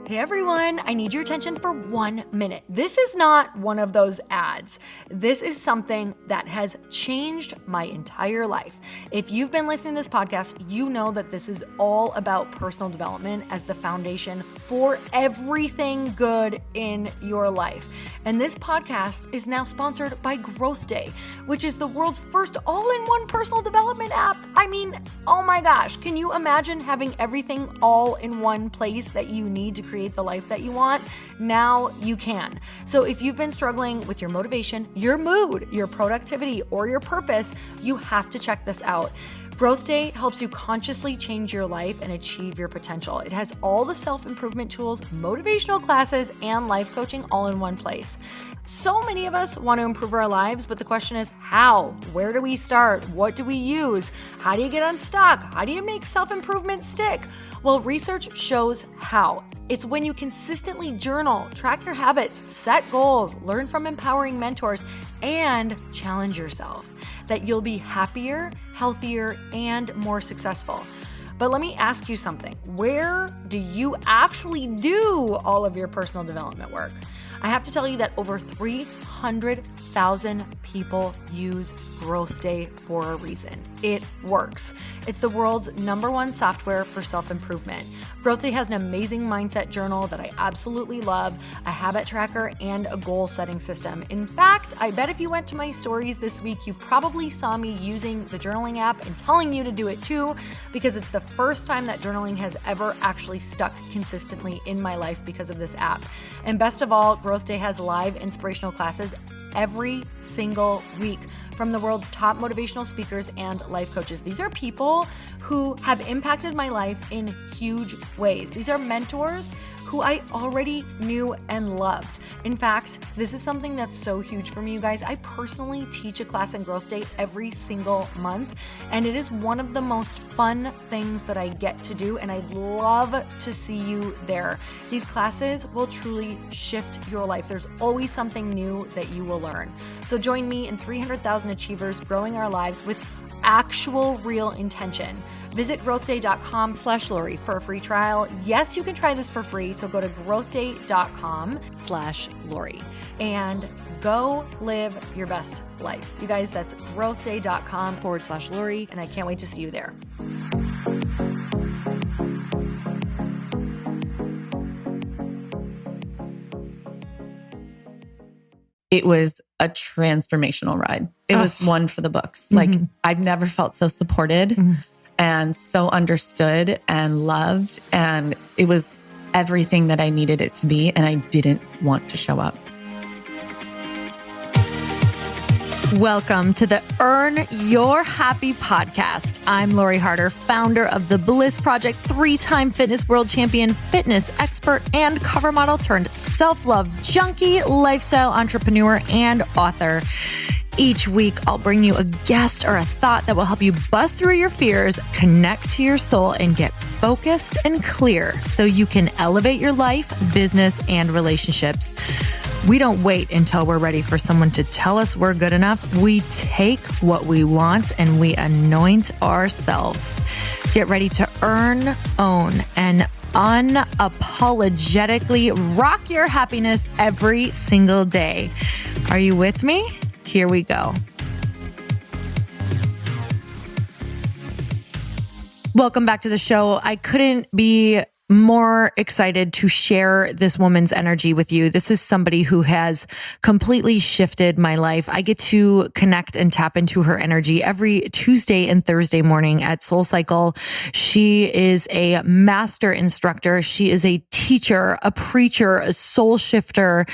Hey everyone, I need your attention for 1 minute. This is not one of those ads. This is something that has changed my entire life. If you've been listening to this podcast, you know that this is all about personal development as the foundation for everything good in your life. And this podcast is now sponsored by Growth Day, which is the world's first all-in-one personal development app. I mean, oh my gosh, can you imagine having everything all in one place that you need to create the life that you want? Now you can. So if you've been struggling with your motivation, your mood, your productivity, or your purpose, you have to check this out. Growth Day helps you consciously change your life and achieve your potential. It has all the self-improvement tools, motivational classes, and life coaching all in one place. So many of us want to improve our lives, but the question is how? Where do we start? What do we use? How do you get unstuck? How do you make self-improvement stick? Well, research shows how. It's when you consistently journal, track your habits, set goals, learn from empowering mentors, and challenge yourself that you'll be happier, healthier, and more successful. But let me ask you something. Where do you actually do all of your personal development work? I have to tell you that over 300,000 people use Growth Day for a reason. It works. It's the world's #1 software for self-improvement. Growth Day has an amazing mindset journal that I absolutely love, a habit tracker, and a goal-setting system. In fact, I bet if you went to my stories this week, you probably saw me using the journaling app and telling you to do it too, because it's the first time that journaling has ever actually stuck consistently in my life because of this app. And best of all, Growth Day has live inspirational classes every single week from the world's top motivational speakers and life coaches. These are people who have impacted my life in huge ways. These are mentors who I already knew and loved. In fact, this is something that's so huge for me, you guys. I personally teach a class in Growth Day every single month, and it is one of the most fun things that I get to do, and I'd love to see you there. These classes will truly shift your life. There's always something new that you will learn. So join me and 300,000 achievers growing our lives with actual real intention. Visit growthday.com/Lori for a free trial. Yes, you can try this for free. So go to growthday.com/Lori and go live your best life. You guys, that's growthday.com/Lori. And I can't wait to see you there. It was a transformational ride. It was one for the books. Like I've never felt so supported and so understood and loved. And it was everything that I needed it to be. And I didn't want to show up. Welcome to the Earn Your Happy podcast. I'm Lori Harder, founder of The Bliss Project, 3-time fitness world champion, fitness expert, and cover model turned self-love junkie, lifestyle entrepreneur, and author. Each week, I'll bring you a guest or a thought that will help you bust through your fears, connect to your soul, and get focused and clear so you can elevate your life, business, and relationships. We don't wait until we're ready for someone to tell us we're good enough. We take what we want and we anoint ourselves. Get ready to earn, own, and unapologetically rock your happiness every single day. Are you with me? Here we go. Welcome back to the show. I couldn't be more excited to share this woman's energy with you. This is somebody who has completely shifted my life. I get to connect and tap into her energy every Tuesday and Thursday morning at SoulCycle. She is a master instructor. She is a teacher, a preacher, a soul shifter.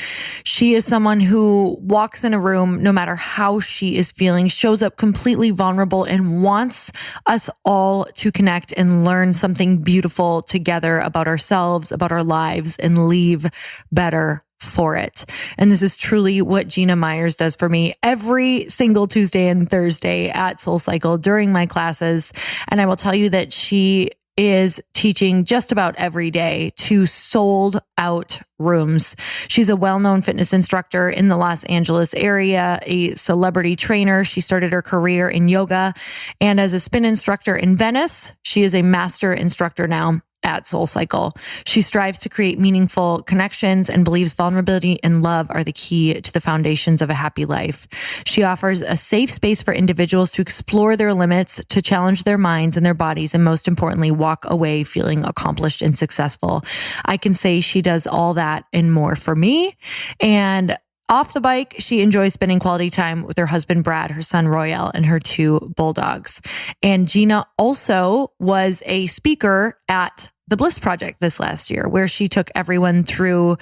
She is someone who walks in a room, no matter how she is feeling, shows up completely vulnerable and wants us all to connect and learn something beautiful together about ourselves, about our lives, and leave better for it. And this is truly what Gina Meyers does for me every single Tuesday and Thursday at SoulCycle during my classes. And I will tell you that she is teaching just about every day to sold out rooms. She's a well-known fitness instructor in the Los Angeles area, a celebrity trainer. She started her career in yoga, and as a spin instructor in Venice, she is a master instructor now at SoulCycle. She strives to create meaningful connections and believes vulnerability and love are the key to the foundations of a happy life. She offers a safe space for individuals to explore their limits, to challenge their minds and their bodies, and most importantly, walk away feeling accomplished and successful. I can say she does all that and more for me. And off the bike, she enjoys spending quality time with her husband, Brad, her son, Royale, and her 2 bulldogs. And Gina also was a speaker at the Bliss Project this last year, where she took everyone through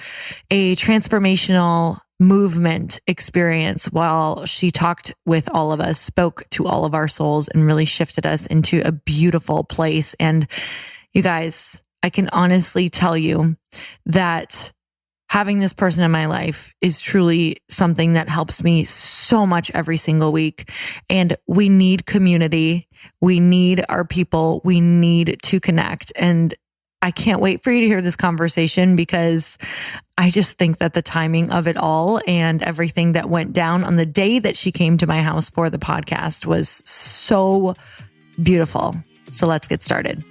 a transformational movement experience while she talked with all of us, spoke to all of our souls, and really shifted us into a beautiful place. And you guys, I can honestly tell you that having this person in my life is truly something that helps me so much every single week. And we need community. We need our people. We need to connect. And I can't wait for you to hear this conversation, because I just think that the timing of it all and everything that went down on the day that she came to my house for the podcast was so beautiful. So let's get started.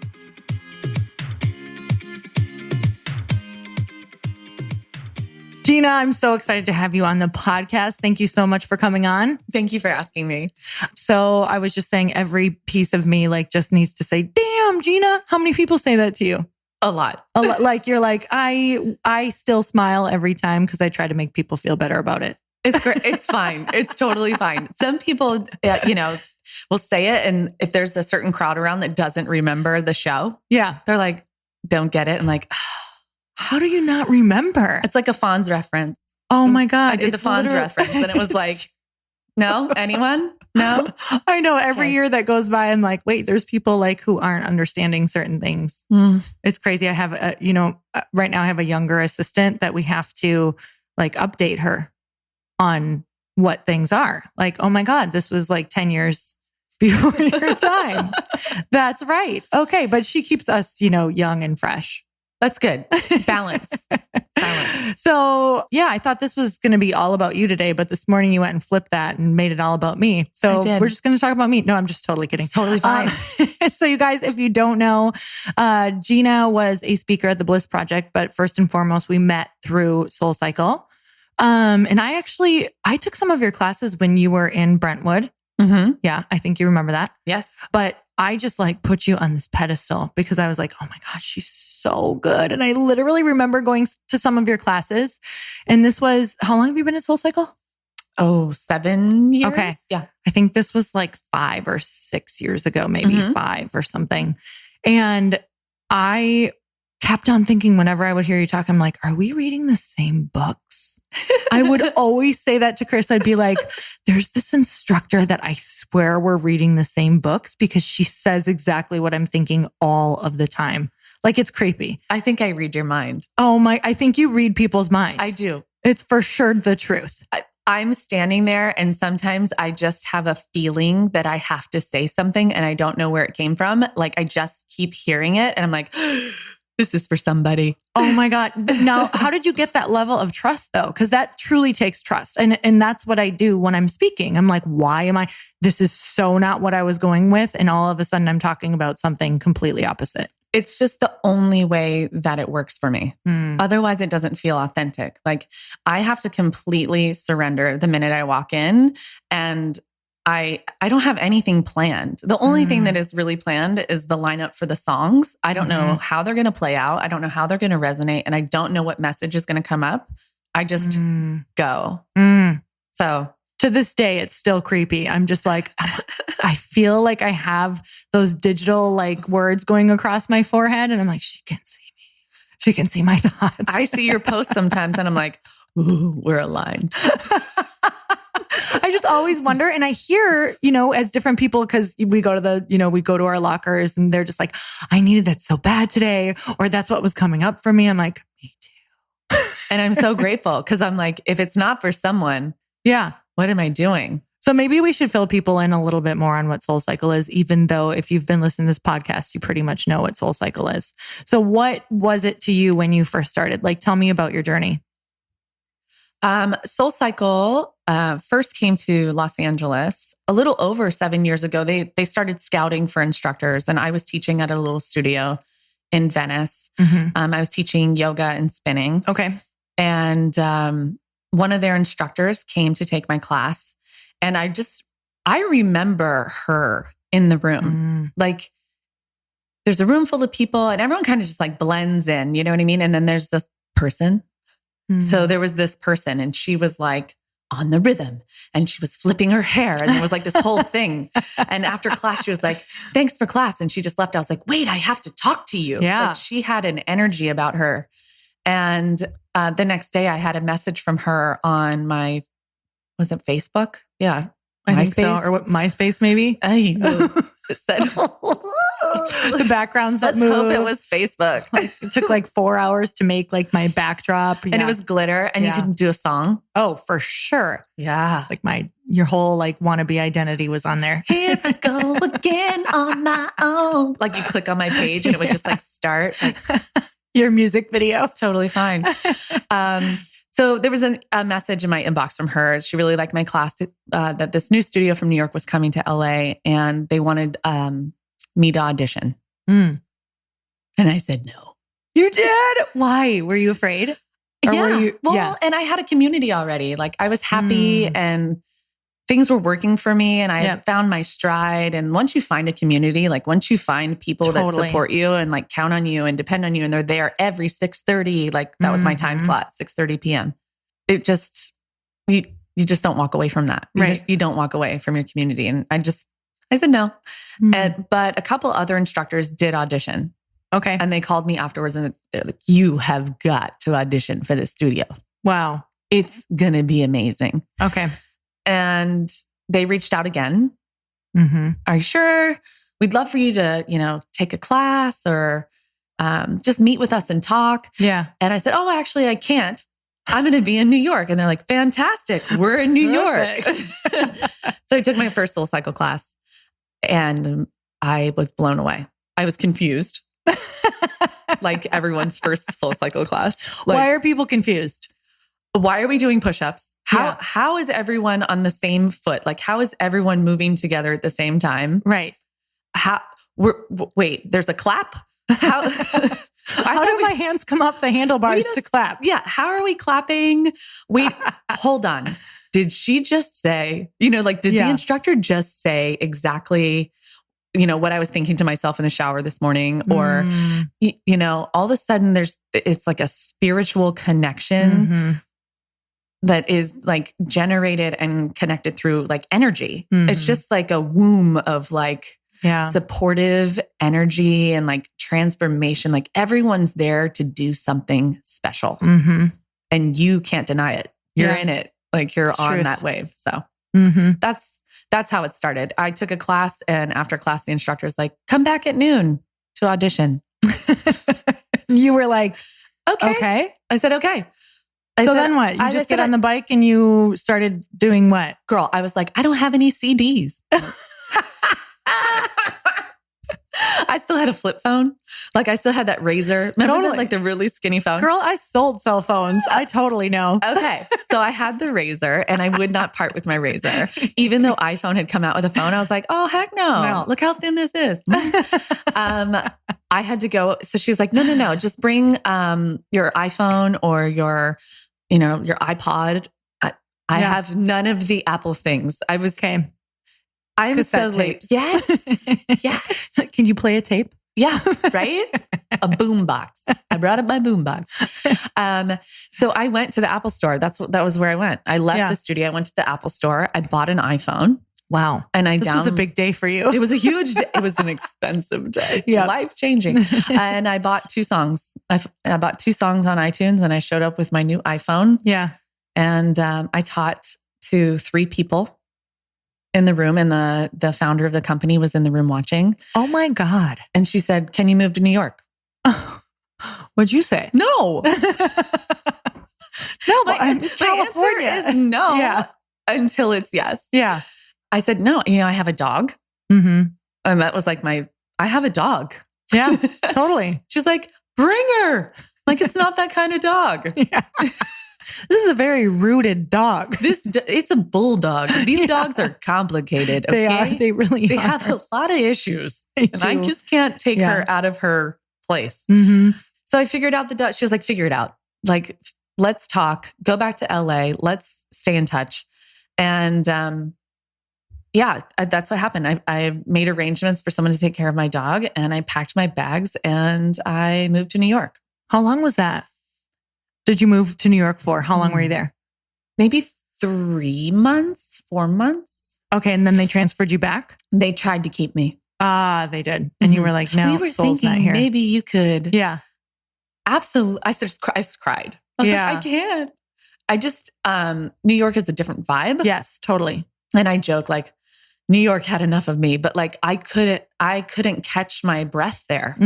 Gina, I'm so excited to have you on the podcast. Thank you so much for coming on. Thank you for asking me. So I was just saying, every piece of me just needs to say, damn, Gina. How many people say that to you? A lot. Like you're like, I still smile every time because I try to make people feel better about it. It's great. It's fine. It's totally fine. Some people, will say it. And if there's a certain crowd around that doesn't remember the show, they're like, don't get it. I'm like, how do you not remember? It's like a Fonz reference. Oh my God. I did the Fonz reference and it was like, no, anyone? No. I know every year that goes by, I'm like, wait, there's people who aren't understanding certain things. It's crazy. I have, right now I have a younger assistant that we have to update her on what things are. Oh my God, this was 10 years before your time. That's right. Okay. But she keeps us, young and fresh. That's good. Balance. So I thought this was going to be all about you today, but this morning you went and flipped that and made it all about me. So we're just going to talk about me. No, I'm just totally kidding. It's totally fine. So you guys, if you don't know, Gina was a speaker at the Bliss Project, but first and foremost, we met through SoulCycle. And I took some of your classes when you were in Brentwood. Mm-hmm. Yeah, I think you remember that. Yes. But I just put you on this pedestal because I was like, oh my gosh, she's so good. And I literally remember going to some of your classes. And this was, how long have you been at SoulCycle? Oh, 7 years. Okay. Yeah. I think this was 5 or 6 years ago, maybe 5 or something. And I kept on thinking whenever I would hear you talk, I'm like, are we reading the same books? I would always say that to Chris. I'd be like, there's this instructor that I swear we're reading the same books because she says exactly what I'm thinking all of the time. It's creepy. I think I read your mind. Oh my, I think you read people's minds. I do. It's for sure the truth. I'm standing there and sometimes I just have a feeling that I have to say something and I don't know where it came from. I just keep hearing it and I'm like, this is for somebody. Oh my God. Now, how did you get that level of trust though? Because that truly takes trust. And that's what I do when I'm speaking. I'm like, this is so not what I was going with. And all of a sudden I'm talking about something completely opposite. It's just the only way that it works for me. Otherwise, it doesn't feel authentic. I have to completely surrender the minute I walk in, and I don't have anything planned. The only thing that is really planned is the lineup for the songs. I don't know how they're going to play out. I don't know how they're going to resonate, and I don't know what message is going to come up. I just go. So to this day, it's still creepy. I'm just like, I feel like I have those digital words going across my forehead. And I'm like, she can see me. She can see my thoughts. I see your posts sometimes and I'm like, ooh, we're aligned. I just always wonder. And I hear, as different people, because we go to we go to our lockers and they're just like, I needed that so bad today. Or that's what was coming up for me. I'm like, me too. And I'm so grateful because I'm like, if it's not for someone, what am I doing? So maybe we should fill people in a little bit more on what SoulCycle is, even though if you've been listening to this podcast, you pretty much know what SoulCycle is. So what was it to you when you first started? Tell me about your journey. SoulCycle first came to Los Angeles a little over 7 years ago. They started scouting for instructors and I was teaching at a little studio in Venice. I was teaching yoga and spinning. Okay. And one of their instructors came to take my class. And I remember her in the room. Like, there's a room full of people and everyone kind of just like blends in, you know what I mean? And then there's this person. So there was this person and she was like on the rhythm and she was flipping her hair and there was like this whole thing. And after class, she was like, thanks for class. And she just left. I was like, wait, I have to talk to you. Yeah. Like, she had an energy about her. And the next day I had a message from her on was it Facebook? Yeah. I think so. Or what, MySpace maybe? It said, the backgrounds that let's moved. hope it was Facebook. It took like 4 hours to make like my backdrop. And it was glitter and you could do a song. Oh, for sure. Yeah. It's like your whole like wannabe identity was on there. Here I go again on my own. Like you click on my page and it would just like start. Like, your music video. It's totally fine. So there was a message in my inbox from her. She really liked my class, that this new studio from New York was coming to LA and they wanted me to audition. And I said no. You did? Why? Were you afraid? Or yeah. Were you, well, and I had a community already. Like I was happy and things were working for me and I had found my stride. And once you find a community, like once you find people that support you and like count on you and depend on you and they're there every 6:30, like that was my time slot, 6:30 p.m. It just, you just don't walk away from that. You don't walk away from your community. And I said no. But a couple other instructors did audition. Okay. And they called me afterwards and they're like, you have got to audition for the studio. Wow. It's going to be amazing. Okay. And they reached out again. Are you sure? We'd love for you to, take a class or just meet with us and talk. Yeah. And I said, oh, actually, I can't. I'm going to be in New York. And they're like, fantastic. We're in New York. So I took my first SoulCycle class and I was blown away. I was confused. Like everyone's first SoulCycle class. Like, why are people confused? Why are we doing push-ups? How is everyone on the same foot? Like, how is everyone moving together at the same time? Right. Wait, there's a clap? How do my hands come up the handlebars to clap? Yeah. How are we clapping? Wait, hold on. Did she just say, did the instructor just say exactly, what I was thinking to myself in the shower this morning? Or, all of a sudden it's like a spiritual connection that is like generated and connected through like energy. It's just like a womb of like supportive energy and like transformation. Like everyone's there to do something special and you can't deny it. You're in it. Like you're on that wave. So that's how it started. I took a class and after class, the instructor was like, come back at noon to audition. You were like, okay. I said, okay. Then what? You just get on the bike and you started doing what? Girl, I was like, I don't have any CDs. I still had a flip phone. Like I still had that razor. Remember that, like the really skinny phone? Girl, I sold cell phones. I totally know. Okay. So I had the razor and I would not part with my razor. Even though iPhone had come out with a phone, I was like, oh, heck no. Look how thin this is. I had to go. So she was like, no. Just bring your iPhone or your iPod. I have none of the Apple things. I was... Okay. I'm so late. Yes. Yes. Can you play a tape? Yeah. Right? A boombox. I brought up my boombox. So I went to the Apple store. That was where I went. I left the studio. I went to the Apple store. I bought an iPhone. Wow. And this was a big day for you. It was a huge day. It was an expensive day. Yeah. Life-changing. And I bought 2 songs. I bought 2 songs on iTunes and I showed up with my new iPhone. Yeah. And I taught to 3 people in the room, and the founder of the company was in the room watching. Oh my God. And she said, can you move to New York? What'd you say? No. No, but I'm California. My answer is no until it's yes. Yeah. I said, no, I have a dog. And that was like I have a dog. Yeah, totally. She was like, bring her. Like, it's not that kind of dog. Yeah. This is a very rooted dog. It's a bulldog. These dogs are complicated. Okay? They are. They really They have a lot of issues. And I just can't take her out of her place. Mm-hmm. So I figured out she was like, figure it out. Like, let's talk, go back to LA. Let's stay in touch. And, that's what happened. I made arrangements for someone to take care of my dog, and I packed my bags and I moved to New York. How long was that? Did you move to New York for? How long were you there? Maybe 3 months, 4 months. Okay. And then they transferred you back? They tried to keep me. They did. And you were like, no, we were Soul's thinking not here. Maybe you could. Yeah. Absolutely. I just cried. I was like, I can't. I just, New York is a different vibe. Yes, totally. And I joke like, New York had enough of me, but like I couldn't catch my breath there.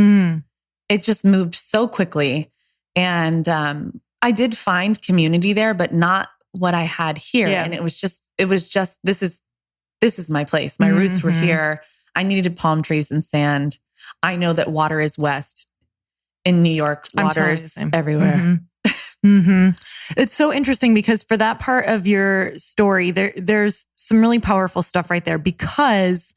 It just moved so quickly. And I did find community there, but not what I had here. Yeah. And it was just, this is my place. My roots were here. I needed palm trees and sand. I know that water is west. In New York, water is everywhere. It's so interesting because for that part of your story, there's some really powerful stuff right there, because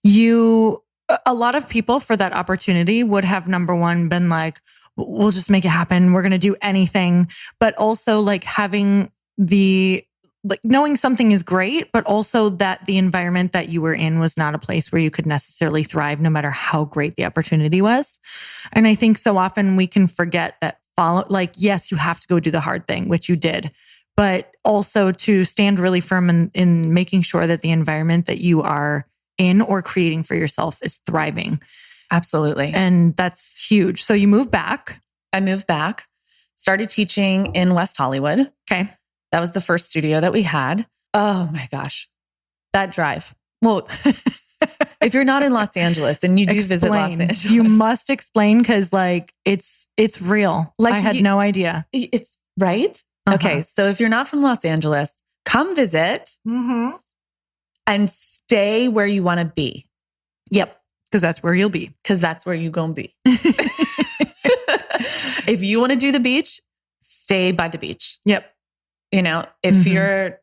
a lot of people for that opportunity would have, number one, been like, we'll just make it happen. We're going to do anything. But also like having knowing something is great, but also that the environment that you were in was not a place where you could necessarily thrive, no matter how great the opportunity was. And I think so often we can forget that yes, you have to go do the hard thing, which you did, but also to stand really firm in making sure that the environment that you are in or creating for yourself is thriving. Absolutely. And that's huge. So you moved back. I moved back, started teaching in West Hollywood. Okay. That was the first studio that we had. Oh my gosh. That drive. Well, if you're not in Los Angeles and you do visit Los Angeles, you must explain, because like it's real. Like I had no idea. It's right. Okay. So if you're not from Los Angeles, come visit and stay where you want to be. Yep. Because that's where you'll be. Because that's where you're going to be. If you want to do the beach, stay by the beach. Yep. You know, if you're,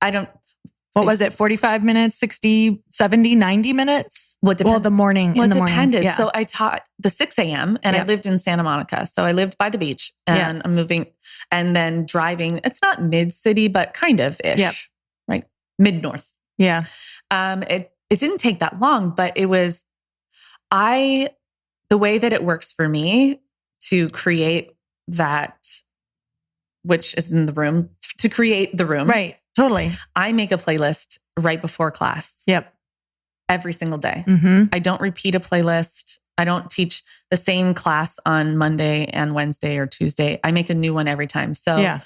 what was it? 45 minutes, 60, 70, 90 minutes? Well, the morning. Well, it depended. Yeah. So I taught the 6 a.m. and I lived in Santa Monica. So I lived by the beach and I'm moving and then driving. It's not mid-city, but kind of ish, right? Mid-north. Yeah. It didn't take that long, but it was, the way that it works for me to create that, which is in the room, to create the room. Right. Totally. I make a playlist right before class. Yep. Every single day. I don't repeat a playlist. I don't teach the same class on Monday and Wednesday or Tuesday. I make a new one every time. So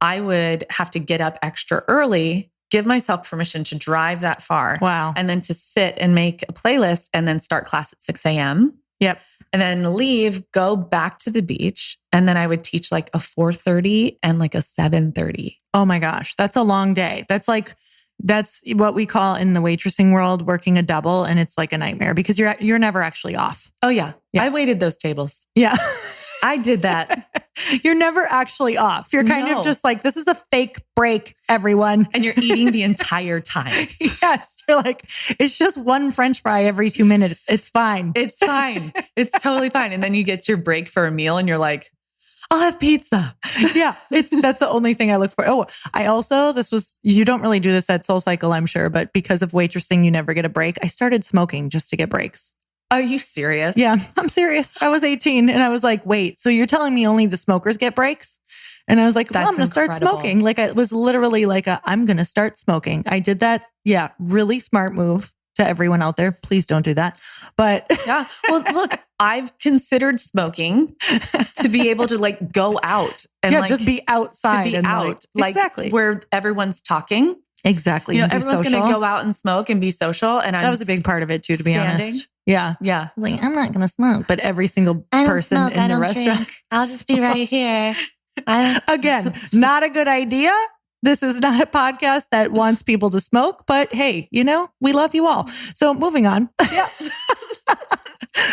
I would have to get up extra early, give myself permission to drive that far. Wow. And then to sit and make a playlist and then start class at 6 a.m. Yep. And then leave, go back to the beach. And then I would teach like a 4:30 and like a 7:30. Oh my gosh. That's a long day. That's what we call in the waitressing world working a double. And it's like a nightmare because you're never actually off. Oh yeah. I waited those tables. Yeah. I did that. You're never actually off. You're kind of just like, this is a fake break, everyone. And you're eating the entire time. Yes. You're like, it's just one French fry every 2 minutes. It's fine. It's fine. It's totally fine. And then you get your break for a meal and you're like, I'll have pizza. Yeah. That's the only thing I look for. Oh, you don't really do this at SoulCycle, I'm sure, but because of waitressing, you never get a break. I started smoking just to get breaks. Are you serious? Yeah, I'm serious. I was 18 and I was like, wait, so you're telling me only the smokers get breaks? And I was like, well, I'm going to start smoking. Like it was literally like I'm going to start smoking. I did that. Yeah. Really smart move to everyone out there. Please don't do that. But yeah. Well, look, I've considered smoking to be able to like go out and just be outside. To be and out. Exactly. Where everyone's talking. Exactly. Everyone's going to go out and smoke and be social. And that was a big part of it too, to be honest. Yeah. Yeah. Like, I'm not going to smoke. But every single person in the restaurant. Drink. I'll just be right here. Again, not a good idea. This is not a podcast that wants people to smoke, but hey, we love you all. So moving on. Yeah.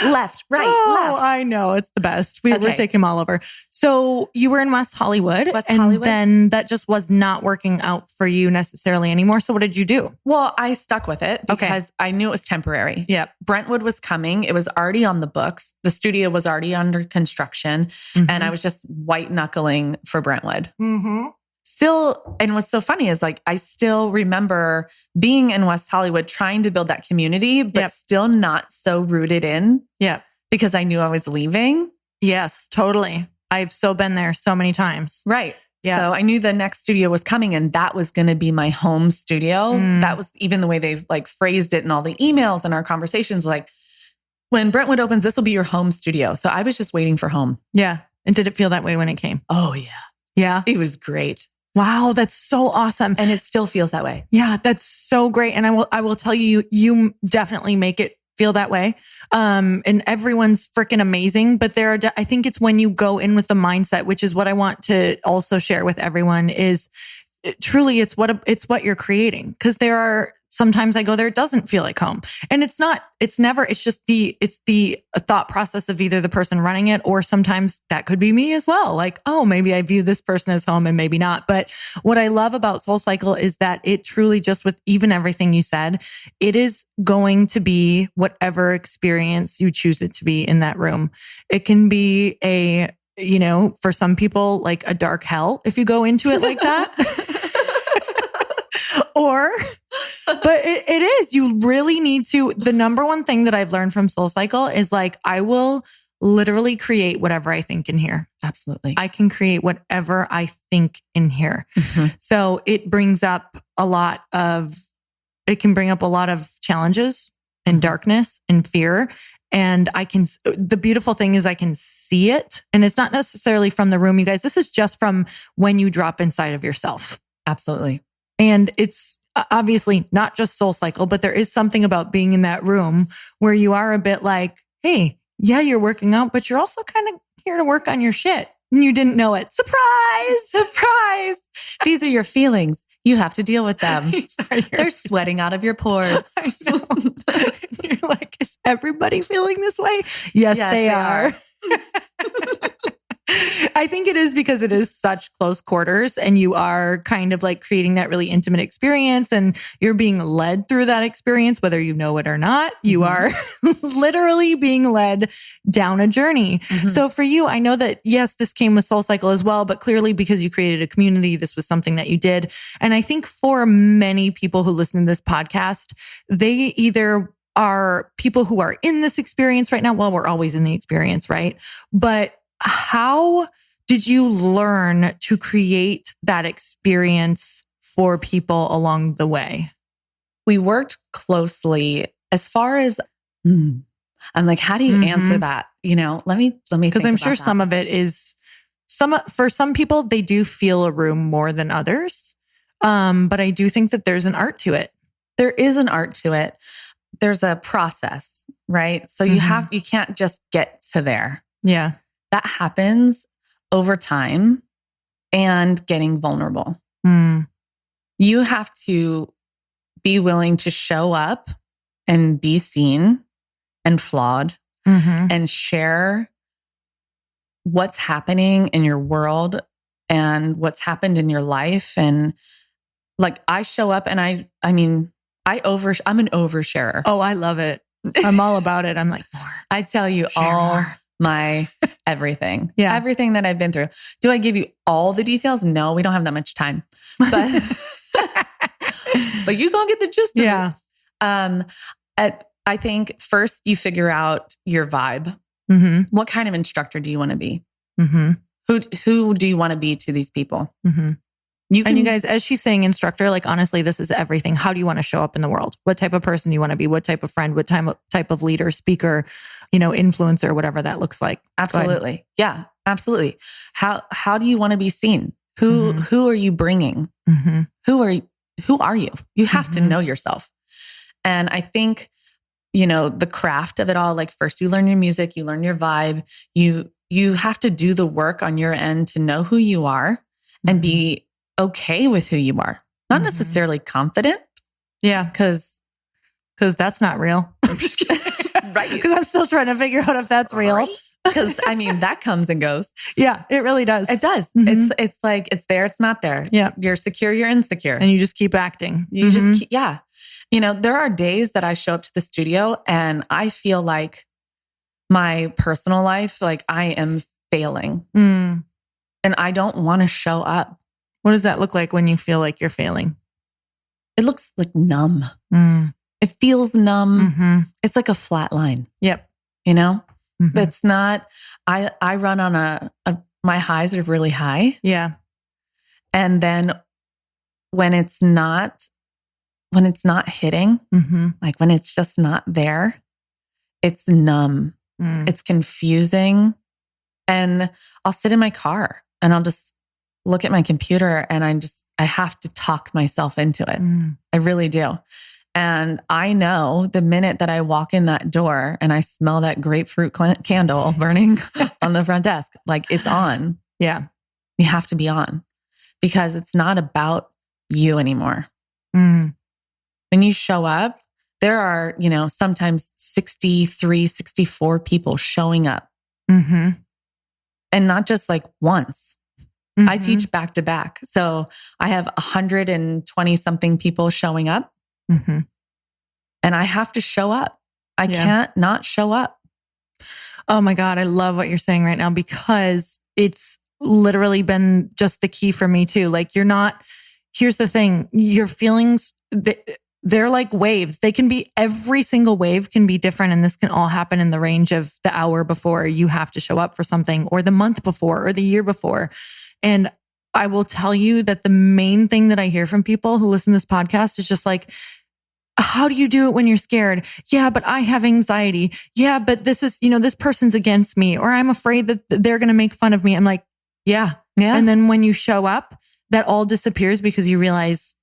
left, right, left. I know. It's the best. We're taking them all over. So you were in West Hollywood. Hollywood. Then that just was not working out for you necessarily anymore. So what did you do? Well, I stuck with it because I knew it was temporary. Yep. Brentwood was coming. It was already on the books. The studio was already under construction. And I was just white knuckling for Brentwood. Still, and what's so funny is like, I still remember being in West Hollywood, trying to build that community, but still not so rooted in. Yeah. Because I knew I was leaving. Yes, totally. I've so been there so many times. Right. Yeah. So I knew the next studio was coming and that was going to be my home studio. That was even the way they like phrased it in all the emails and our conversations was like, when Brentwood opens, this will be your home studio. So I was just waiting for home. Yeah. And did it feel that way when it came? Oh yeah. Yeah. It was great. Wow, that's so awesome. And it still feels that way. Yeah, that's so great. And I will tell you, you definitely make it feel that way. And everyone's freaking amazing, but I think it's when you go in with the mindset, which is what I want to also share with everyone is truly it's what you're creating. Cause sometimes I go there, it doesn't feel like home. And it's just the thought process of either the person running it, or sometimes that could be me as well. Like, oh, maybe I view this person as home and maybe not. But what I love about SoulCycle is that it truly just with even everything you said, it is going to be whatever experience you choose it to be in that room. It can be for some people, like a dark hell if you go into it like that. But it is, you really need to, the number one thing that I've learned from SoulCycle is like, I will literally create whatever I think in here. Absolutely. I can create whatever I think in here. So it brings up it can bring up a lot of challenges and darkness and fear. And the beautiful thing is I can see it. And it's not necessarily from the room, you guys. This is just from when you drop inside of yourself. Absolutely. And it's obviously not just SoulCycle, but there is something about being in that room where you are a bit like, hey, yeah, you're working out, but you're also kind of here to work on your shit. And you didn't know it. Surprise! Surprise! These are your feelings. You have to deal with them. They're sweating out of your pores. I know. You're like, is everybody feeling this way? Yes, they are. I think it is because it is such close quarters and you are kind of like creating that really intimate experience and you're being led through that experience, whether you know it or not. You are literally being led down a journey. So for you, I know that, yes, this came with SoulCycle as well, but clearly because you created a community, this was something that you did. And I think for many people who listen to this podcast, they either are people who are in this experience right now. Well, we're always in the experience, right? But how did you learn to create that experience for people along the way? We worked closely as far as, I'm like, how do you answer that? Let me, because I'm sure some of it is for some people, they do feel a room more than others. But I do think that there's an art to it. There is an art to it. There's a process, right? So you can't just get to there. Yeah. That happens over time and getting vulnerable. You have to be willing to show up and be seen and flawed and share what's happening in your world and what's happened in your life. And like I show up and I'm an oversharer. Oh, I love it. I'm all about it. I'm like, more. I tell you my everything. Yeah. Everything that I've been through. Do I give you all the details? No, we don't have that much time. But but you gonna get the gist of it. I think first you figure out your vibe. What kind of instructor do you want to be? Who do you want to be to these people? You guys, as she's saying instructor, like honestly, this is everything. How do you want to show up in the world? What type of person do you want to be? What type of friend? What type of leader, speaker, influencer, whatever that looks like. Absolutely. Yeah, absolutely. How do you want to be seen? Who are you bringing? Who are you? You have to know yourself. And I think, the craft of it all, like first you learn your music, you learn your vibe, you have to do the work on your end to know who you are and be okay with who you are. Not necessarily confident. Yeah. Because that's not real. I'm just kidding. Right. Because I'm still trying to figure out if that's real. Because I mean, that comes and goes. Yeah, it really does. It does. Mhm. It's like, it's there, it's not there. Yeah. You're secure, you're insecure. And you just keep acting. You just keep, yeah. You know, there are days that I show up to the studio and I feel like my personal life, like I am failing. Mm. And I don't want to show up. What does that look like when you feel like you're failing? It looks like numb. Mm. It feels numb. Mm-hmm. It's like a flat line. Yep. You know? Mm-hmm. That's not, I run on my highs are really high. Yeah. And then when it's not hitting, Mm-hmm. like when it's just not there, it's numb. Mm. It's confusing. And I'll sit in my car and I'll just look at my computer and I have to talk myself into it. Mm. I really do. And I know the minute that I walk in that door and I smell that grapefruit candle burning on the front desk, like it's on. Yeah. You have to be on because it's not about you anymore. Mm. When you show up, there are, you know, sometimes 63, 64 people showing up. Mm-hmm. And not just like once. Mm-hmm. I teach back to back. So I have 120 something people showing up. Mm-hmm. And I have to show up. I can't not show up. Oh my God. I love what you're saying right now because it's literally been just the key for me too. Like here's the thing, your feelings, they're like waves. They can be, every single wave can be different. And this can all happen in the range of the hour before you have to show up for something or the month before or the year before. And I will tell you that the main thing that I hear from people who listen to this podcast is just like, how do you do it when you're scared? Yeah, but I have anxiety. Yeah, but this is, this person's against me, or I'm afraid that they're going to make fun of me. I'm like, yeah. And then when you show up, that all disappears because you realize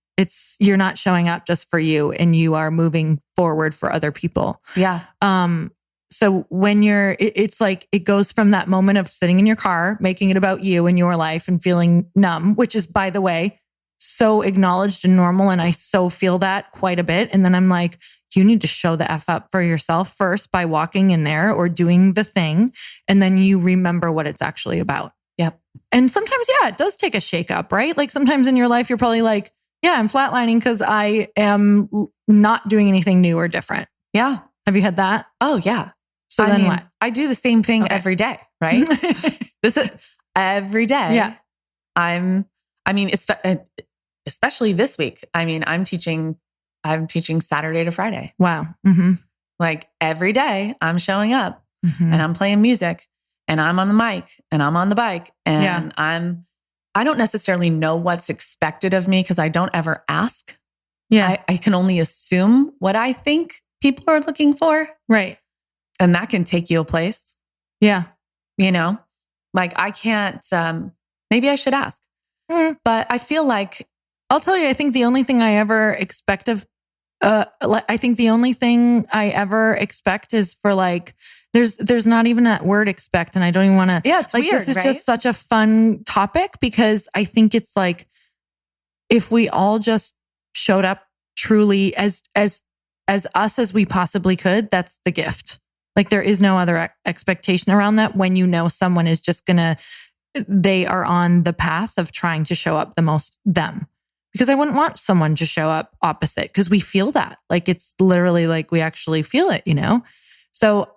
you're not showing up just for you and you are moving forward for other people. Yeah. So when it's like, it goes from that moment of sitting in your car, making it about you and your life and feeling numb, which is, by the way, so acknowledged and normal. And I so feel that quite a bit. And then I'm like, you need to show the F up for yourself first by walking in there or doing the thing. And then you remember what it's actually about. Yep. And sometimes, it does take a shake up, right? Like sometimes in your life, you're probably like, yeah, I'm flatlining because I am not doing anything new or different. Yeah. Have you had that? Oh, yeah. So then what? I do the same thing every day, right? This is every day. Yeah. Especially this week. I'm teaching Saturday to Friday. Wow. Mm-hmm. Like every day I'm showing up and I'm playing music and I'm on the mic and I'm on the bike and I don't necessarily know what's expected of me because I don't ever ask. Yeah. I can only assume what I think people are looking for. Right. And that can take you a place. Yeah. Like I can't, maybe I should ask, but I feel like, I'll tell you, I think the only thing I ever expect is for like, there's not even that word expect. And I don't even want to, it's like, weird, this is right? just such a fun topic because I think it's like, if we all just showed up truly as us as we possibly could, that's the gift. Like there is no other expectation around that when someone is just they are on the path of trying to show up the most them. Because I wouldn't want someone to show up opposite because we feel that. Like it's literally like we actually feel it, So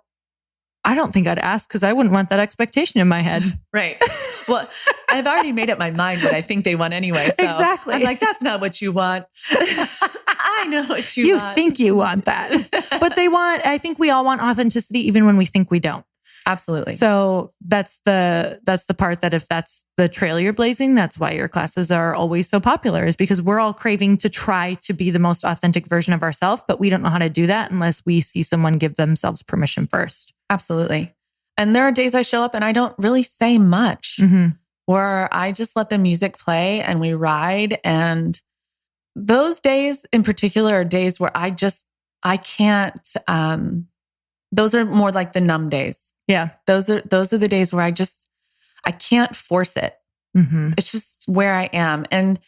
I don't think I'd ask because I wouldn't want that expectation in my head. Right. Well, I've already made up my mind what I think they want anyway. So Exactly. I'm like, that's not what you want. I know what you want. You think you want that. But I think we all want authenticity even when we think we don't. Absolutely. So that's the part that if that's the trail you're blazing, that's why your classes are always so popular, is because we're all craving to try to be the most authentic version of ourselves, but we don't know how to do that unless we see someone give themselves permission first. Absolutely. And there are days I show up and I don't really say much, where I just let the music play and we ride. And those days in particular are days where I can't, those are more like the numb days. Yeah. Those are the days where I can't force it. It's just where I am. And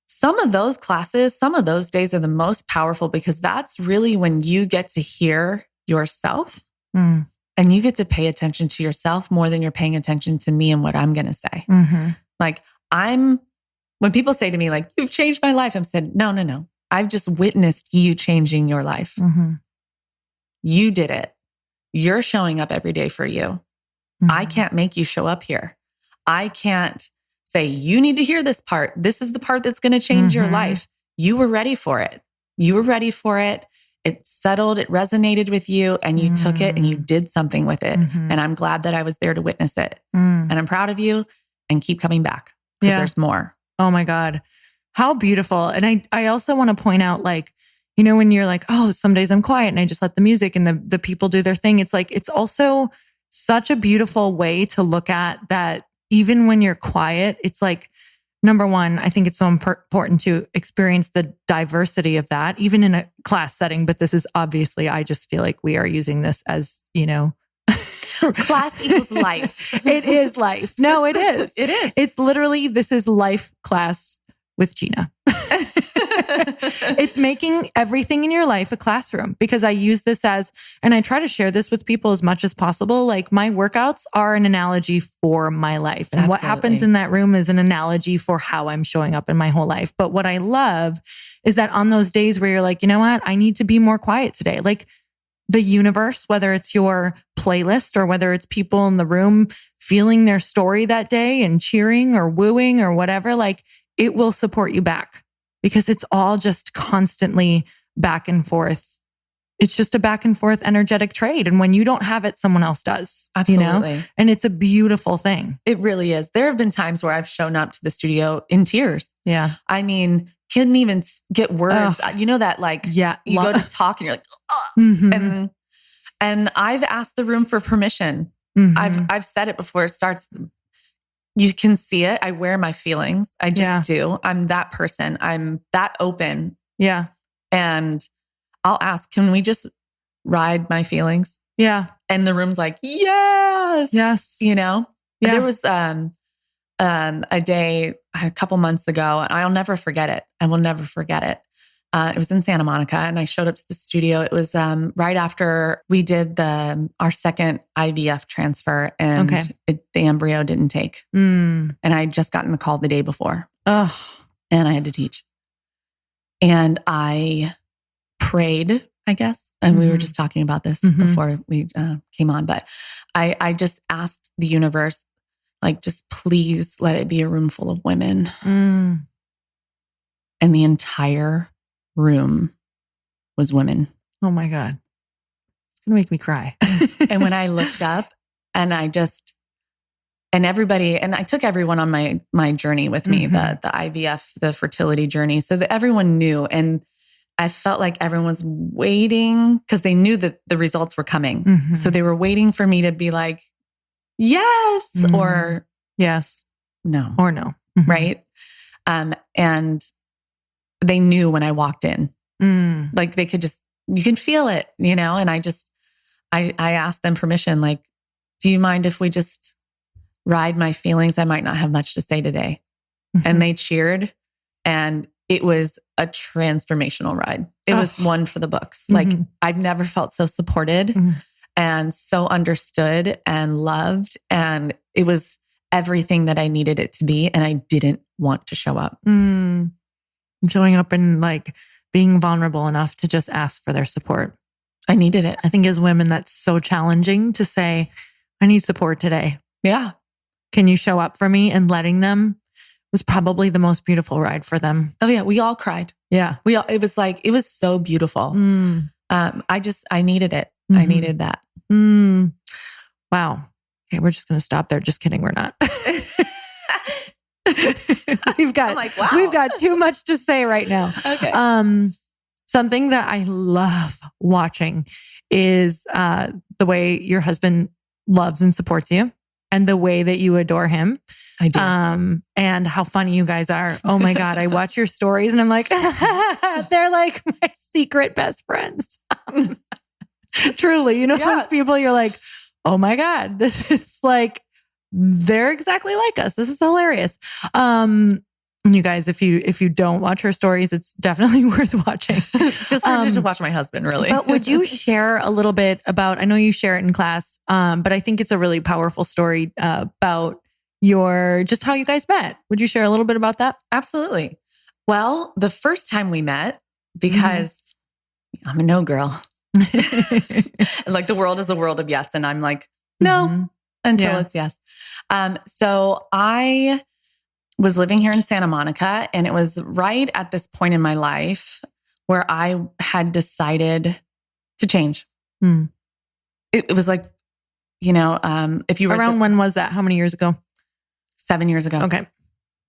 some of those classes, some of those days are the most powerful because that's really when you get to hear yourself. Mm. And you get to pay attention to yourself more than you're paying attention to me and what I'm going to say. Mm-hmm. Like when people say to me, like, you've changed my life, I'm said, no. I've just witnessed you changing your life. Mm-hmm. You did it. You're showing up every day for you. Mm-hmm. I can't make you show up here. I can't say, you need to hear this part. This is the part that's going to change your life. You were ready for it. It settled, it resonated with you, and you took it and you did something with it. And I'm glad that I was there to witness it. And I'm proud of you, and keep coming back because there's more. Oh my God. How beautiful. And I also want to point out, like, you know, when you're like, oh, some days I'm quiet and I just let the music and the people do their thing. It's like, it's also such a beautiful way to look at that. Even when you're quiet, it's like, number one, I think it's so important to experience the diversity of that, even in a class setting. But this is obviously, I just feel like we are using this as, you know, class equals life. It is life. No, it is. It is. It's literally, this is life class with Gina. It's making everything in your life a classroom, because I use this as, and I try to share this with people as much as possible. Like, my workouts are an analogy for my life. And what happens in that room is an analogy for how I'm showing up in my whole life. But what I love is that on those days where you're like, you know what, I need to be more quiet today. Like, the universe, whether it's your playlist or whether it's people in the room feeling their story that day and cheering or wooing or whatever, like, it will support you back, because it's all just constantly back and forth. It's just a back and forth energetic trade. And when you don't have it, someone else does. Absolutely. You know? And it's a beautiful thing. It really is. There have been times where I've shown up to the studio in tears. Yeah. I mean, couldn't even get words. You know that, like, you go to talk and you're like, mm-hmm. and I've asked the room for permission. Mm-hmm. I've said it before it starts. You can see it. I wear my feelings. I just do. I'm that person. I'm that open. Yeah. And I'll ask, can we just ride my feelings? Yeah. And the room's like, yes. Yes. You know? Yeah. There was a day a couple months ago, and I'll never forget it. I will never forget it. It was in Santa Monica, and I showed up to the studio. It was right after we did our second IVF transfer, and the embryo didn't take. And I had just gotten the call the day before, and I had to teach. And I prayed, I guess, and we were just talking about this before we came on, but I just asked the universe, like, just please let it be a room full of women. And the entire room was women. Oh my God. It's going to make me cry. And when I looked up, and I took everyone on my journey with me, the IVF, the fertility journey, so that everyone knew. And I felt like everyone was waiting, because they knew that the results were coming. So they were waiting for me to be like, yes, or yes, no, or no. Right. And they knew when I walked in, like, they could you can feel it, you know? And I asked them permission, like, do you mind if we just ride my feelings? I might not have much to say today. And they cheered, and it was a transformational ride. It was one for the books. Like, I've never felt so supported and so understood and loved. And it was everything that I needed it to be. And I didn't want to show up. Showing up and, like, being vulnerable enough to just ask for their support. I needed it. I think as women, that's so challenging to say, I need support today. Yeah. Can you show up for me? And letting them was probably the most beautiful ride for them. Oh yeah. We all cried. Yeah. It was so beautiful. I needed it. I needed that. Wow. Okay. We're just going to stop there. Just kidding. We're not. We've got too much to say right now. Okay. Something that I love watching is the way your husband loves and supports you, and the way that you adore him. I do. And how funny you guys are. Oh my God. I watch your stories and I'm like, they're like my secret best friends. Truly, you know, those people you're like, oh my God, this is like, they're exactly like us. This is hilarious. And you guys, if you don't watch her stories, it's definitely worth watching. Just for to watch my husband, really. But would you share a little bit about, I know you share it in class, but I think it's a really powerful story about just how you guys met. Would you share a little bit about that? Absolutely. Well, the first time we met, because I'm a no girl, like the world is a world of yes. And I'm like, no, until it's yes. So I was living here in Santa Monica, and it was right at this point in my life where I had decided to change. It was like, if you were around when was that? How many years ago? 7 years ago. Okay.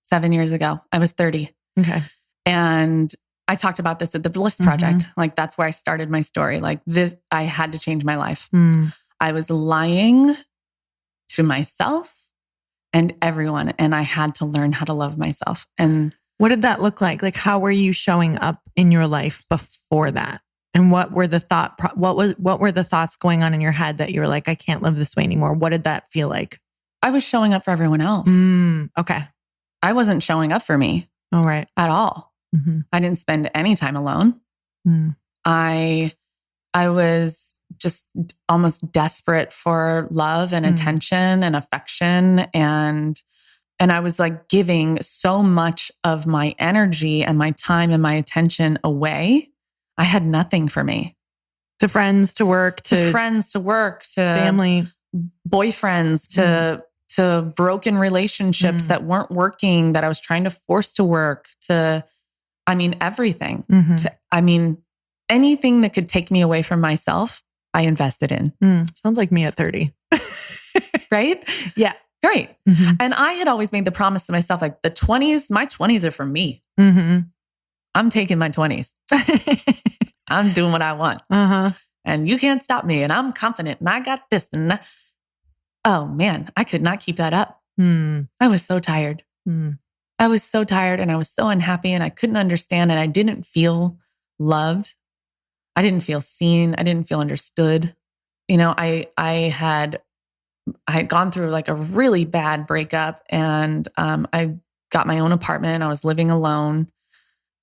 7 years ago. I was 30. Okay. And I talked about this at the Bliss Project. Like that's where I started my story. Like this, I had to change my life. I was lying to myself and everyone, and I had to learn how to love myself. And what did that look like? Like, how were you showing up in your life before that? And what were the what were the thoughts going on in your head that you were like, I can't live this way anymore? What did that feel like? I was showing up for everyone else. Okay. I wasn't showing up for me. All right. At all. I didn't spend any time alone. I was just almost desperate for love and attention and affection. And I was like giving so much of my energy and my time and my attention away. I had nothing for me. To friends, to work, to family, boyfriends, to broken relationships that weren't working, that I was trying to force to work, everything. Anything that could take me away from myself, I invested in. Sounds like me at 30. Right? Yeah. Right. And I had always made the promise to myself, like my 20s are for me. I'm taking my 20s. I'm doing what I want. And you can't stop me. And I'm confident and I got this and that. Oh man, I could not keep that up. I was so tired. I was so tired and I was so unhappy and I couldn't understand and I didn't feel loved. I didn't feel seen. I didn't feel understood. I had gone through like a really bad breakup and I got my own apartment. I was living alone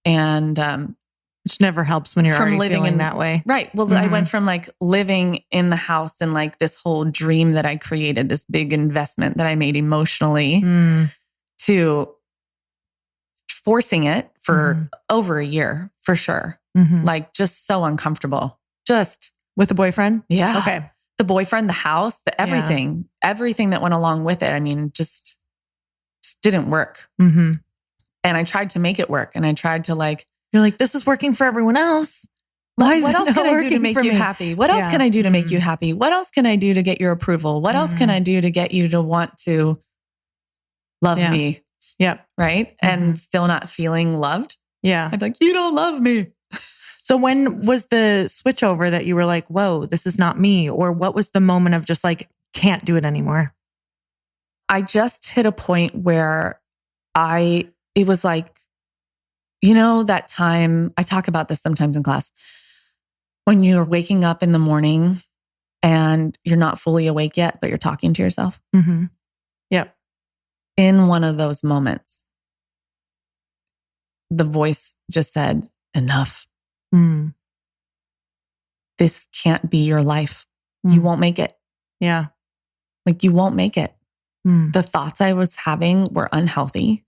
and which never helps when you're already living feeling that way. Right. Well, I went from like living in the house and like this whole dream that I created, this big investment that I made emotionally to forcing it for over a year for sure. Like just so uncomfortable. Just with a boyfriend? Yeah. Okay. The boyfriend, the house, everything that went along with it. Just didn't work. And I tried to make it work. And I tried to like, you're like, this is working for everyone else. What else can I do to make you happy? What else can I do to make you happy? What else can I do to get your approval? What else can I do to get you to want to love me? Yep. Right. And still not feeling loved. Yeah. I'd be like, you don't love me. So when was the switch over that you were like, whoa, this is not me? Or what was the moment of just like, can't do it anymore? I just hit a point where it was like, that time, I talk about this sometimes in class, when you're waking up in the morning and you're not fully awake yet, but you're talking to yourself. Yep. In one of those moments, the voice just said, enough. This can't be your life. You won't make it. Yeah. Like you won't make it. The thoughts I was having were unhealthy.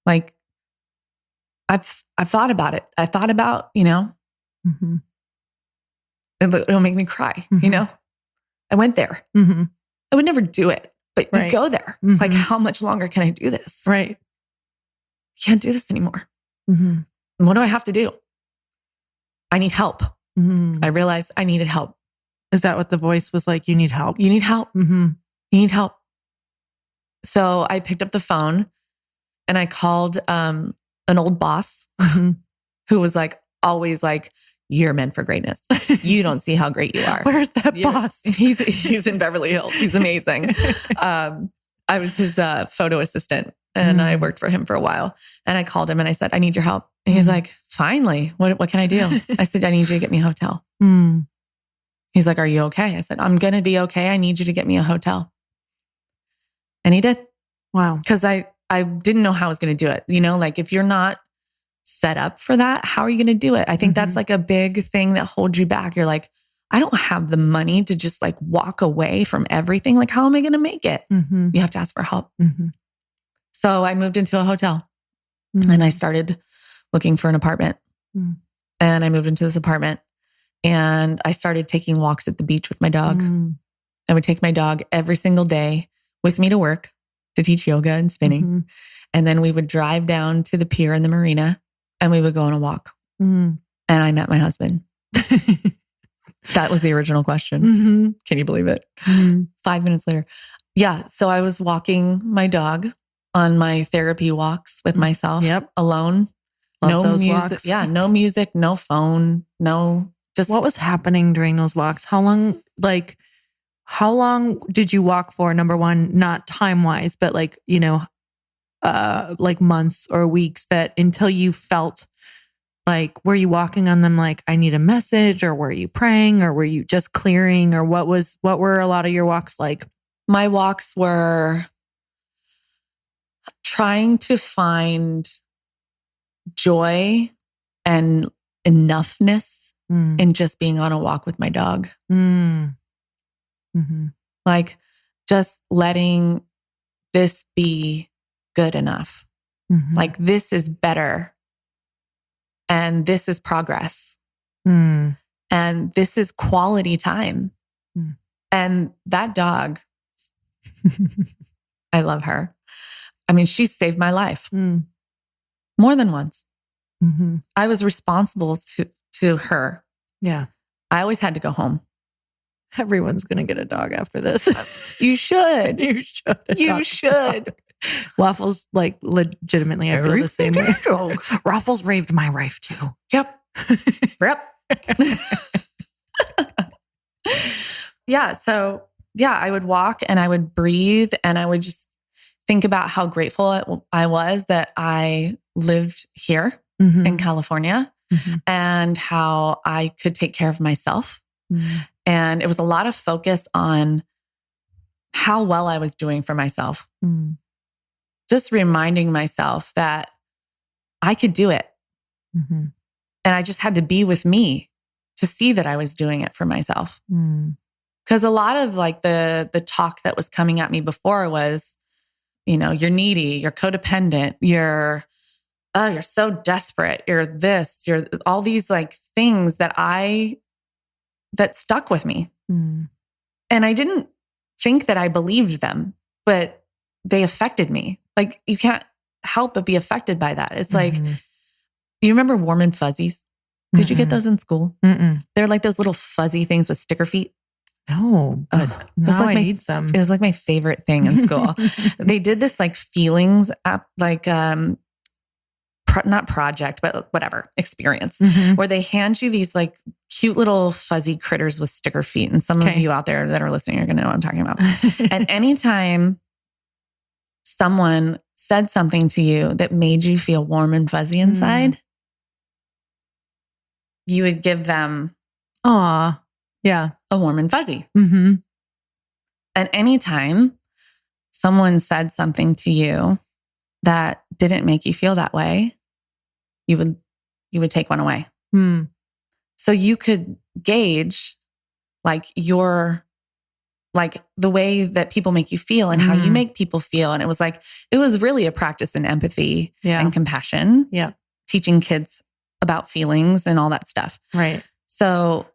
Like I've thought about it. I thought about, it'll make me cry, I went there. I would never do it, but you go there. Like, how much longer can I do this? Right. I can't do this anymore. What do I have to do? I need help. I realized I needed help. Is that what the voice was like? You need help. You need help. You need help. So I picked up the phone and I called an old boss who was like, always like, you're meant for greatness. You don't see how great you are. Where's that boss? He's in Beverly Hills. He's amazing. I was his photo assistant and I worked for him for a while. And I called him and I said, I need your help. And he's like, finally, what can I do? I said, I need you to get me a hotel. He's like, are you okay? I said, I'm going to be okay. I need you to get me a hotel. And he did. Wow. Because I I didn't know how I was going to do it. You know, like if you're not set up for that, how are you going to do it? I think that's like a big thing that holds you back. You're like, I don't have the money to just like walk away from everything. Like, how am I going to make it? You have to ask for help. So I moved into a hotel and I started looking for an apartment. And I moved into this apartment and I started taking walks at the beach with my dog. I would take my dog every single day with me to work to teach yoga and spinning. And then we would drive down to the pier in the marina and we would go on a walk. And I met my husband. That was the original question. Can you believe it? 5 minutes later. Yeah. So I was walking my dog on my therapy walks with myself alone. Love no those music. walks. Yeah. No music, no phone, no just. What was happening during those walks? How long did you walk for? Number one, not time wise, but like, you know, like months or weeks that until you felt like, were you walking on them like, I need a message, or were you praying, or were you just clearing, or what were a lot of your walks like? My walks were trying to find joy and enoughness in just being on a walk with my dog. Like just letting this be good enough. Like this is better. And this is progress. And this is quality time. And that dog, I love her. I mean, she saved my life more than once. I was responsible to her. Yeah. I always had to go home. Everyone's going to get a dog after this. You should. You should. You should. Waffles, like legitimately, I feel the same way. Raffles raved my wife too. Yep. Yeah. So yeah, I would walk and I would breathe and I would just think about how grateful I was that I lived here in California and how I could take care of myself. And it was a lot of focus on how well I was doing for myself. Just reminding myself that I could do it. And I just had to be with me to see that I was doing it for myself. Because a lot of like the talk that was coming at me before was, you know, you're needy, you're codependent, you're so desperate, you're this, you're all these like things that stuck with me. And I didn't think that I believed them, but they affected me. Like you can't help but be affected by that. It's like, you remember warm and fuzzies? Did you get those in school? They're like those little fuzzy things with sticker feet. No, but now I need some. It was like my favorite thing in school. They did this like feelings app, like not project, but whatever experience, where they hand you these like cute little fuzzy critters with sticker feet. And some of you out there that are listening are going to know what I'm talking about. And anytime someone said something to you that made you feel warm and fuzzy inside, you would give them a warm and fuzzy. And anytime someone said something to you that didn't make you feel that way, you would take one away. So you could gauge like the way that people make you feel and how you make people feel. And it was really a practice in empathy and compassion. Yeah. Teaching kids about feelings and all that stuff. Right. So,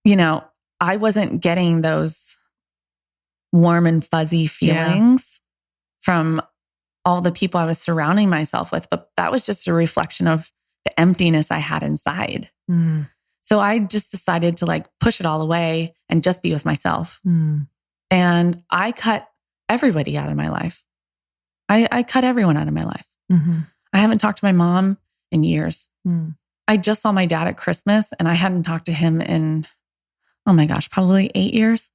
you know, I wasn't getting those warm and fuzzy feelings from all the people I was surrounding myself with, but that was just a reflection of the emptiness I had inside. So I just decided to like push it all away and just be with myself. And I cut everybody out of my life. I cut everyone out of my life. I haven't talked to my mom in years. I just saw my dad at Christmas and I hadn't talked to him in, oh my gosh, probably 8 years.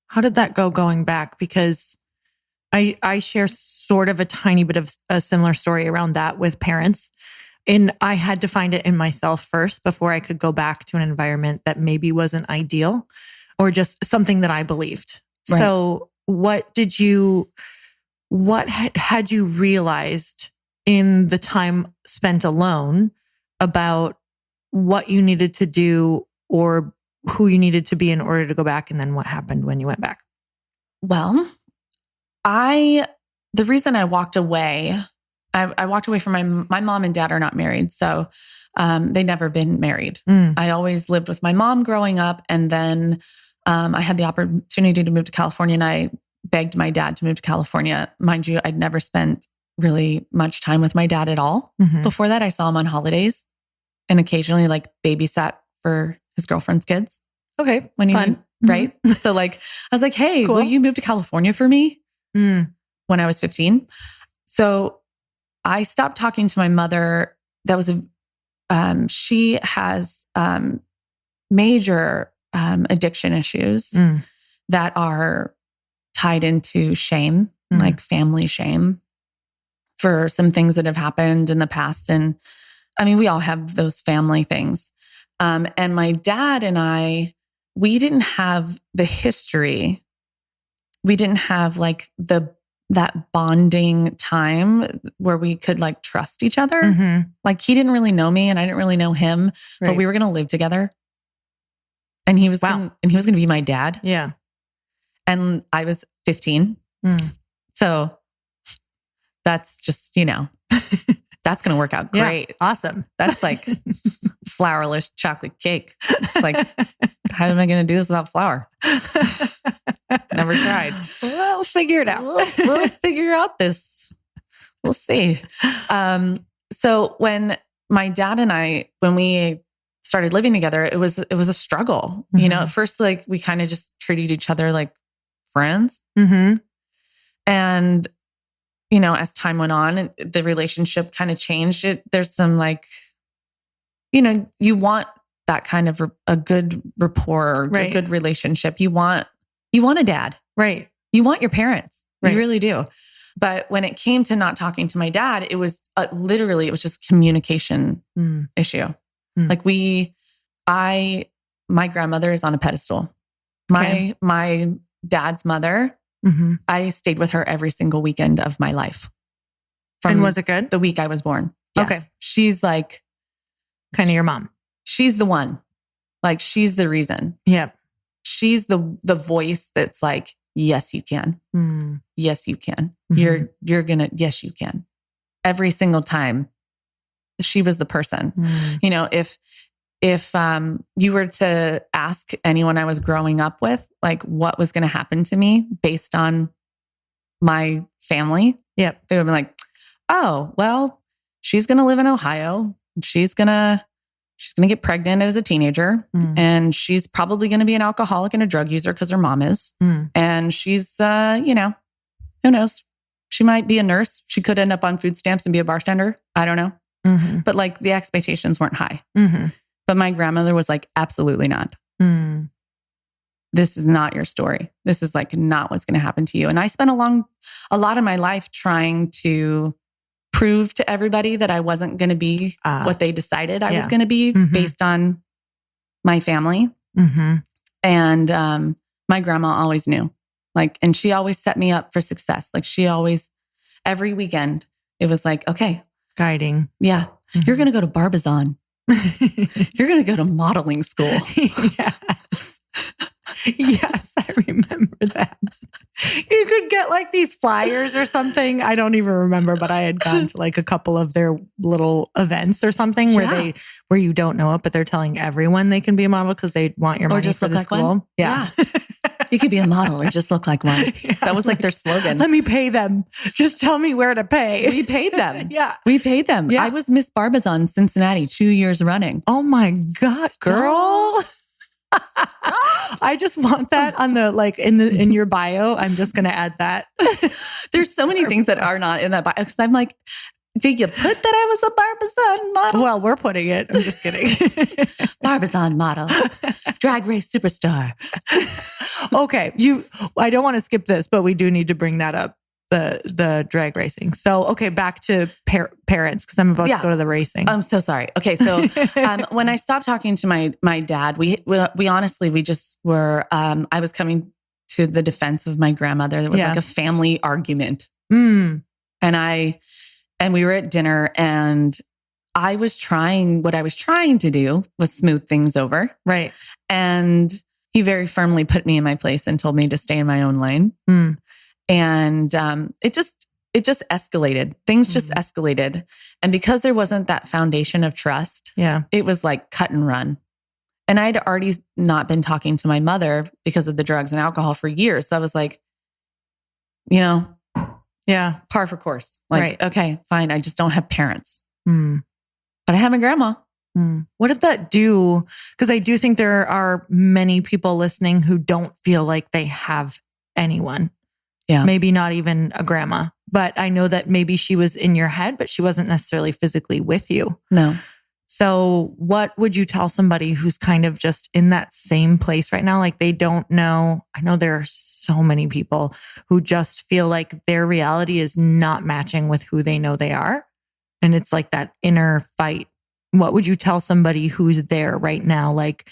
How did that go going back? Because I share sort of a tiny bit of a similar story around that with parents. And I had to find it in myself first before I could go back to an environment that maybe wasn't ideal or just something that I believed. Right. So what did you what had you realized in the time spent alone about what you needed to do or who you needed to be in order to go back? And then what happened when you went back? Well, the reason I walked away, I walked away from my mom and dad are not married. So they never been married. I always lived with my mom growing up. And then I had the opportunity to move to California, and I begged my dad to move to California. Mind you, I'd never spent really much time with my dad at all. Before that, I saw him on holidays and occasionally like babysat for his girlfriend's kids. Okay. When he fun. Right. So like, I was like, hey, Cool. will you move to California for me? When I was 15. So I stopped talking to my mother. That was she has major addiction issues that are tied into shame, like family shame for some things that have happened in the past. And I mean, we all have those family things. And my dad and I, we didn't have the history. We didn't have like that bonding time where we could like trust each other. Like he didn't really know me and I didn't really know him, but we were going to live together. And he was going to be my dad. Yeah. And I was 15. So that's just, that's going to work out great. Yeah, awesome. That's like flourless chocolate cake. It's like, how am I going to do this without flour? Never tried. Well, we'll figure it out. We'll figure out this. We'll see. So when my dad and I, when we started living together, it was a struggle. At first, like we kind of just treated each other like friends. And, as time went on, the relationship kind of changed. There's some like, you want that kind of a good rapport, a good relationship. You want a dad. Right. You want your parents. Right. You really do. But when it came to not talking to my dad, it was literally, it was just communication issue. Like my grandmother is on a pedestal. Okay. My dad's mother, I stayed with her every single weekend of my life. And was it good? The week I was born. Yes. Okay. She's like kind of your mom. She's the one. Like she's the reason. Yeah. She's the voice that's like, yes, you can. Yes, you can. You're gonna, yes, you can. Every single time. She was the person. If you were to ask anyone I was growing up with, like what was going to happen to me based on my family, they would be like, oh, well, she's going to live in Ohio. She's going to get pregnant as a teenager and she's probably going to be an alcoholic and a drug user because her mom is. And she's, who knows? She might be a nurse. She could end up on food stamps and be a bartender. I don't know. But like the expectations weren't high. But my grandmother was like, absolutely not. This is not your story. This is like not what's going to happen to you. And I spent a lot of my life trying to prove to everybody that I wasn't going to be what they decided I was going to be based on my family. And my grandma always knew, like, and she always set me up for success. Like she always, every weekend, it was like, okay. Guiding. Yeah. You're going to go to Barbizon. You're going to go to modeling school. Yes, I remember that. You could get like these flyers or something. I don't even remember, but I had gone to like a couple of their little events or something where you don't know it, but they're telling everyone they can be a model because they want your money just for look the like school. One. Yeah. You could be a model or just look like one. That was like their slogan. Let me pay them. Just tell me where to pay. We paid them. Yeah. We paid them. Yeah. I was Miss Barbizon Cincinnati 2 years running. Oh my God, girl. I just want that on the, like in your bio. I'm just going to add that. There's so many things that are not in that bio. Cause I'm like, did you put that I was a Barbizon model? Well, we're putting it. I'm just kidding. Barbizon model, drag race superstar. Okay. I don't want to skip this, but we do need to bring that up. The drag racing. So, okay, back to parents, because I'm about to go to the racing. I'm so sorry. Okay, so when I stopped talking to my dad, we honestly, we just were, I was coming to the defense of my grandmother. There was like a family argument Mm. And we were at dinner, and what I was trying to do was smooth things over. Right. And he very firmly put me in my place and told me to stay in my own lane. Mm. And it just escalated. Things just escalated. And because there wasn't that foundation of trust, it was like cut and run. And I'd already not been talking to my mother because of the drugs and alcohol for years. So I was like, par for course. Like, okay, fine. I just don't have parents. Mm. But I have my grandma. Mm. What did that do? Because I do think there are many people listening who don't feel like they have anyone. Yeah. Maybe not even a grandma. But I know that maybe she was in your head, but she wasn't necessarily physically with you. No. So what would you tell somebody who's kind of just in that same place right now? Like they don't know. I know there are so many people who just feel like their reality is not matching with who they know they are. And it's like that inner fight. What would you tell somebody who's there right now? Like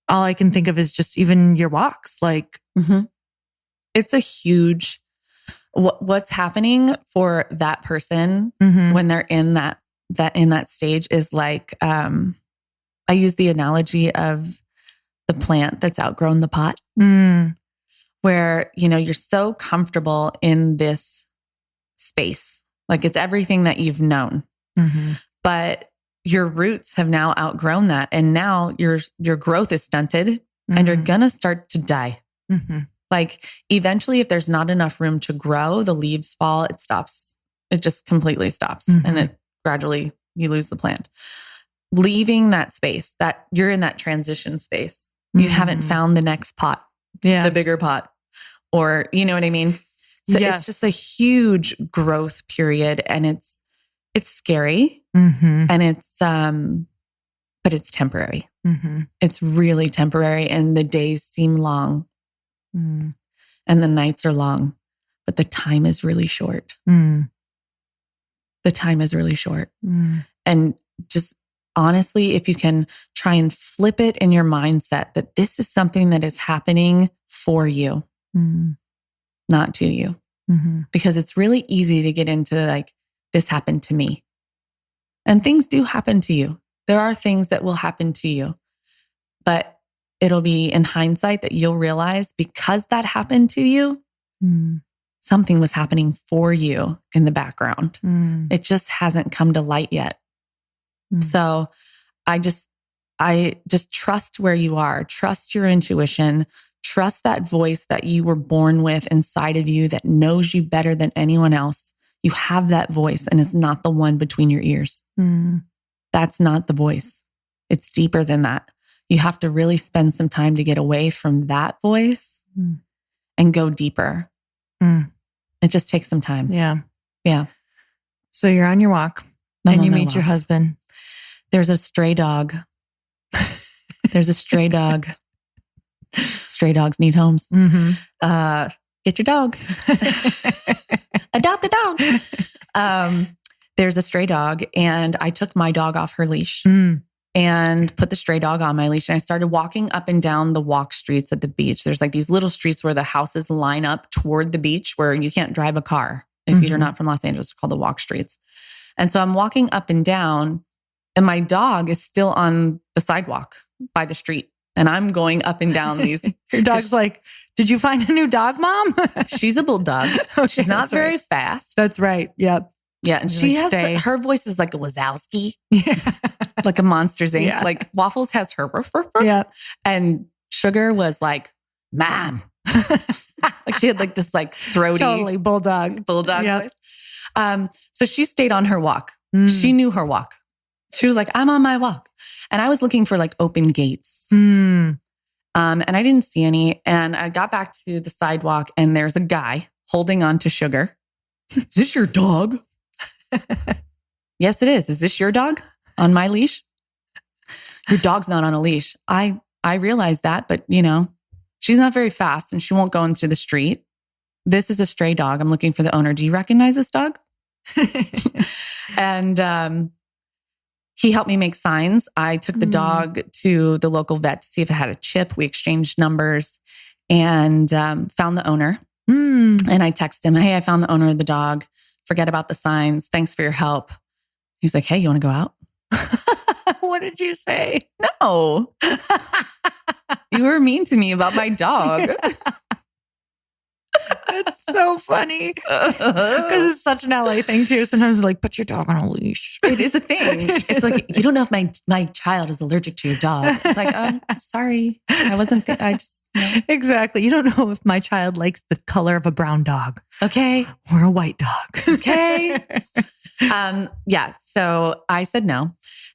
all I can think of is just even your walks. Like it's a huge, what's happening for that person when they're in that stage is like, I use the analogy of the plant that's outgrown the pot, where, you're so comfortable in this space. Like it's everything that you've known, but your roots have now outgrown that. And now your growth is stunted and you're going to start to die. Like eventually, if there's not enough room to grow, the leaves fall, it stops. It just completely stops. And it gradually, you lose the plant. Leaving that space, that you're in that transition space. You haven't found the next pot, the bigger pot, or you know what I mean? So it's just a huge growth period, and it's scary, and it's but it's temporary. It's really temporary, and the days seem long, and the nights are long, but the time is really short. The time is really short, and just honestly, if you can try and flip it in your mindset that this is something that is happening for you. Not to you. Because it's really easy to get into like, this happened to me. And things do happen to you. There are things that will happen to you. But it'll be in hindsight that you'll realize because that happened to you, something was happening for you in the background. It just hasn't come to light yet. So I just trust where you are. Trust your intuition. Trust that voice that you were born with inside of you that knows you better than anyone else. You have that voice, and it's not the one between your ears. That's not the voice. It's deeper than that. You have to really spend some time to get away from that voice and go deeper. It just takes some time. Yeah. So you're on your walk and you meet your husband. There's a stray dog. There's a stray dog. Stray dogs need homes. Get your dog. Adopt a dog. There's a stray dog, and I took my dog off her leash and put the stray dog on my leash. And I started walking up and down the walk streets at the beach. There's like these little streets where the houses line up toward the beach where you can't drive a car if you're not from Los Angeles. It's called the walk streets. And so I'm walking up and down, and my dog is still on the sidewalk by the street. And I'm going up and down these. Your dog's like, did you find a new dog, Mom? She's a bulldog. Okay, she's not very fast. That's right. Yep. Yeah. And she has, her voice is like a Wazowski. Like a Monsters Inc. Yeah. Like Waffles has her. Yeah. And Sugar was like, Mom. Like she had like this like throaty. Totally bulldog voice. So she stayed on her walk. She knew her walk. She was like, I'm on my walk. And I was looking for like open gates. And I didn't see any. And I got back to the sidewalk, and there's a guy holding on to Sugar. Is this your dog? Yes, it is. Is this your dog on my leash? Your dog's not on a leash. I realized that, but she's not very fast and she won't go into the street. This is a stray dog. I'm looking for the owner. Do you recognize this dog? And he helped me make signs. I took the dog to the local vet to see if it had a chip. We exchanged numbers and found the owner. And I text him, hey, I found the owner of the dog. Forget about the signs. Thanks for your help. He's like, hey, you want to go out? What did you say? No. You were mean to me about my dog. That's so funny. Because it's such an LA thing too. Sometimes it's like, put your dog on a leash. It is a thing. It's like, you don't know if my child is allergic to your dog. It's like, I'm sorry. I wasn't, I just. No. Exactly. You don't know if my child likes the color of a brown dog. Okay. Or a white dog. Okay. Yeah. So I said no.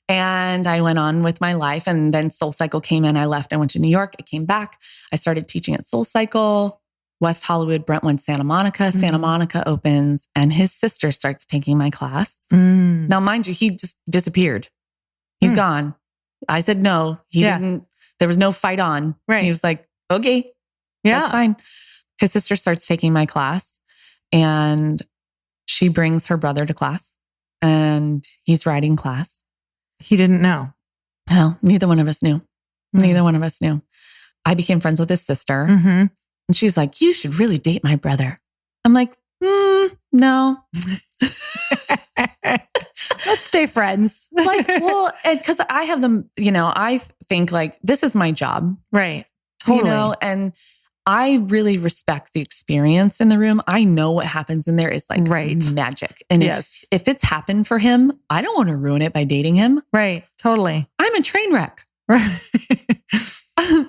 And I went on with my life. And then SoulCycle came in. I left. I went to New York. I came back. I started teaching at SoulCycle, West Hollywood, Brentwood, Santa Monica. Santa Monica opens and his sister starts taking my class. Now, mind you, he just disappeared. He's gone. I said no. He didn't. There was no fight on. Right. He was like, okay, that's fine. His sister starts taking my class and she brings her brother to class and he's riding class. He didn't know. No, neither one of us knew. Neither one of us knew. I became friends with his sister and she's like, you should really date my brother. I'm like, no. Let's stay friends. Like, well, because I have them, I think like, this is my job. Right. Totally. And I really respect the experience in the room. I know what happens in there is like magic. And if it's happened for him, I don't want to ruin it by dating him. Right. Totally. I'm a train wreck. Right.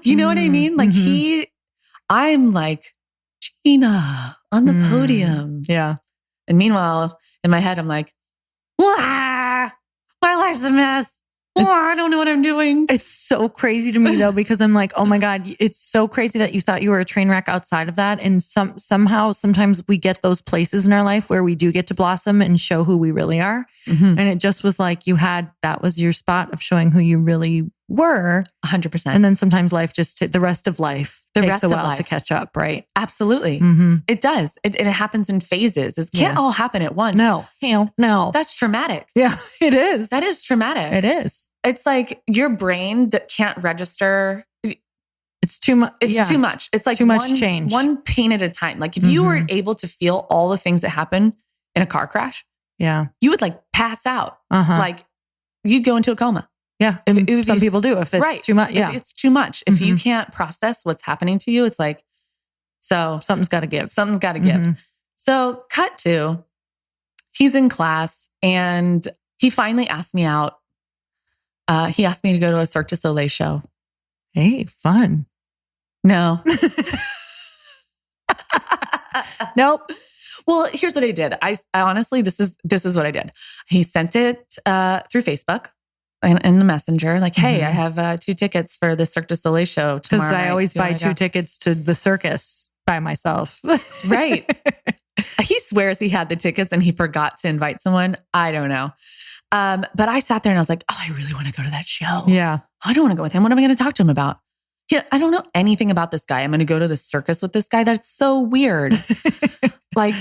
You know what I mean? Like I'm like, Gina on the podium. Yeah. And meanwhile, in my head, I'm like, my life's a mess. I don't know what I'm doing. It's so crazy to me though, because I'm like, oh my God, it's so crazy that you thought you were a train wreck outside of that. And somehow, sometimes we get those places in our life where we do get to blossom and show who we really are. And it just was like that was your spot of showing who you really were. 100%. And then sometimes life the rest of life takes a while to catch up, right? Absolutely. It does. It happens in phases. It can't all happen at once. No. That's traumatic. Yeah, it is. That is traumatic. It is. It's like your brain that can't register. It's too much. It's too much. It's like too much change. One pain at a time. Like if you were able to feel all the things that happen in a car crash, you would like pass out. Like you'd go into a coma. Yeah. Some people do if it's too much. Yeah. If it's too much. If you can't process what's happening to you, it's like, so something's got to give. Something's got to give. So cut to, he's in class and he finally asked me out. He asked me to go to a Cirque du Soleil show. Hey, fun. No. Nope. Well, here's what I did. I honestly, this is what I did. He sent it through Facebook and in the messenger, like, hey, I have 2 tickets for the Cirque du Soleil show tomorrow. Because I always buy 2 tickets to the circus by myself. Right. He swears he had the tickets and he forgot to invite someone. I don't know. But I sat there and I was like, oh, I really want to go to that show. Yeah. I don't want to go with him. What am I going to talk to him about? I don't know anything about this guy. I'm going to go to the circus with this guy. That's so weird. Like,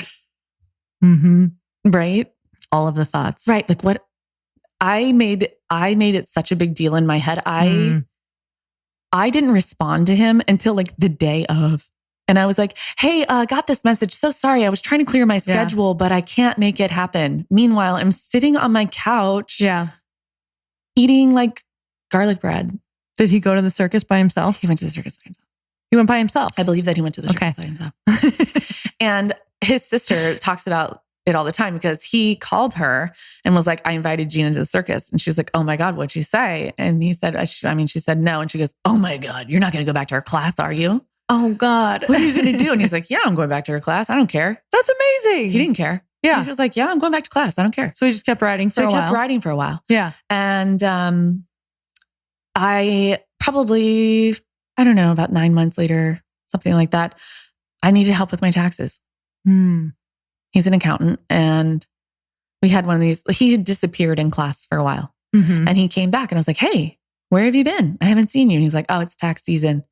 right? All of the thoughts. Right. Like what I made it such a big deal in my head. I didn't respond to him until like the day of. And I was like, hey, got this message. So sorry. I was trying to clear my schedule, but I can't make it happen. Meanwhile, I'm sitting on my couch eating like garlic bread. Did he go to the circus by himself? He went to the circus by himself. He went by himself? I believe that he went to the circus by himself. And his sister talks about it all the time because he called her and was like, I invited Gina to the circus. And she's like, oh my God, what'd she say? And he said, she said no. And she goes, oh my God, you're not going to go back to her class, are you? Oh God. What are you going to do? And he's like, yeah, I'm going back to her class. I don't care. That's amazing. He didn't care. Yeah. He was like, yeah, I'm going back to class. I don't care. So he just kept riding for a while. Kept riding for a while. Yeah. And I probably, I don't know, about 9 months later, something like that, I needed help with my taxes. He's an accountant and we had one of these, he had disappeared in class for a while and he came back and I was like, hey, where have you been? I haven't seen you. And he's like, oh, it's tax season.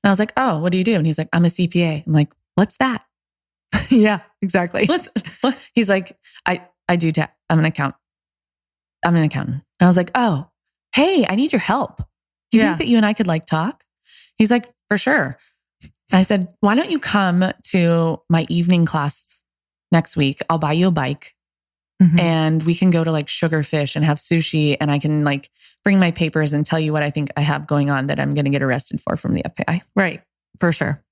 And I was like, oh, what do you do? And he's like, I'm a CPA. I'm like, what's that? Yeah, exactly. What? He's like, I do tax. I'm an accountant. And I was like, oh, hey, I need your help. Do you think that you and I could like talk? He's like, for sure. I said, why don't you come to my evening class next week? I'll buy you a bike and we can go to like Sugarfish and have sushi. And I can like bring my papers and tell you what I think I have going on that I'm going to get arrested for from the FBI. Right. For sure.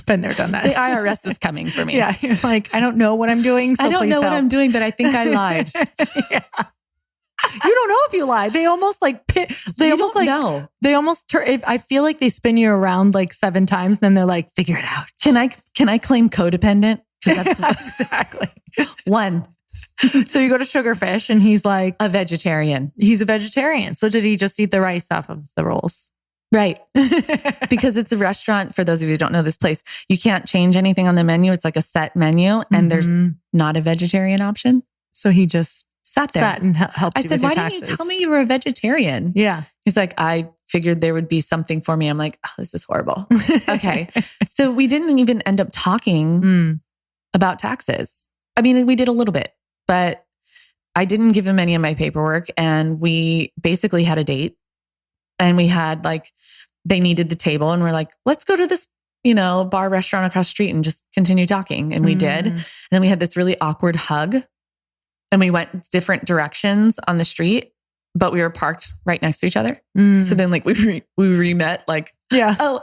Been there, done that. The IRS is coming for me. Yeah. You're like, I don't know what I'm doing. So I don't know help. what I'm doing, but I think I lied. Yeah. You don't know if you lied. They almost like, know. They almost, I feel like they spin you around like 7 times. Then they're like, figure it out. Can I claim codependent? Because that's exactly 1. So you go to Sugarfish and he's like a vegetarian. He's a vegetarian. So did he just eat the rice off of the rolls? Right. Because it's a restaurant. For those of you who don't know this place, you can't change anything on the menu. It's like a set menu and there's not a vegetarian option. So he just sat there and helped you with your taxes. Why didn't you tell me you were a vegetarian? Yeah. He's like, I figured there would be something for me. I'm like, oh, this is horrible. Okay. So we didn't even end up talking about taxes. I mean, we did a little bit, but I didn't give him any of my paperwork. And we basically had a date and we had like, they needed the table and we're like, let's go to this, bar restaurant across the street and just continue talking. And we did. And then we had this really awkward hug and we went different directions on the street, but we were parked right next to each other. So then like we re-met like, yeah. Oh,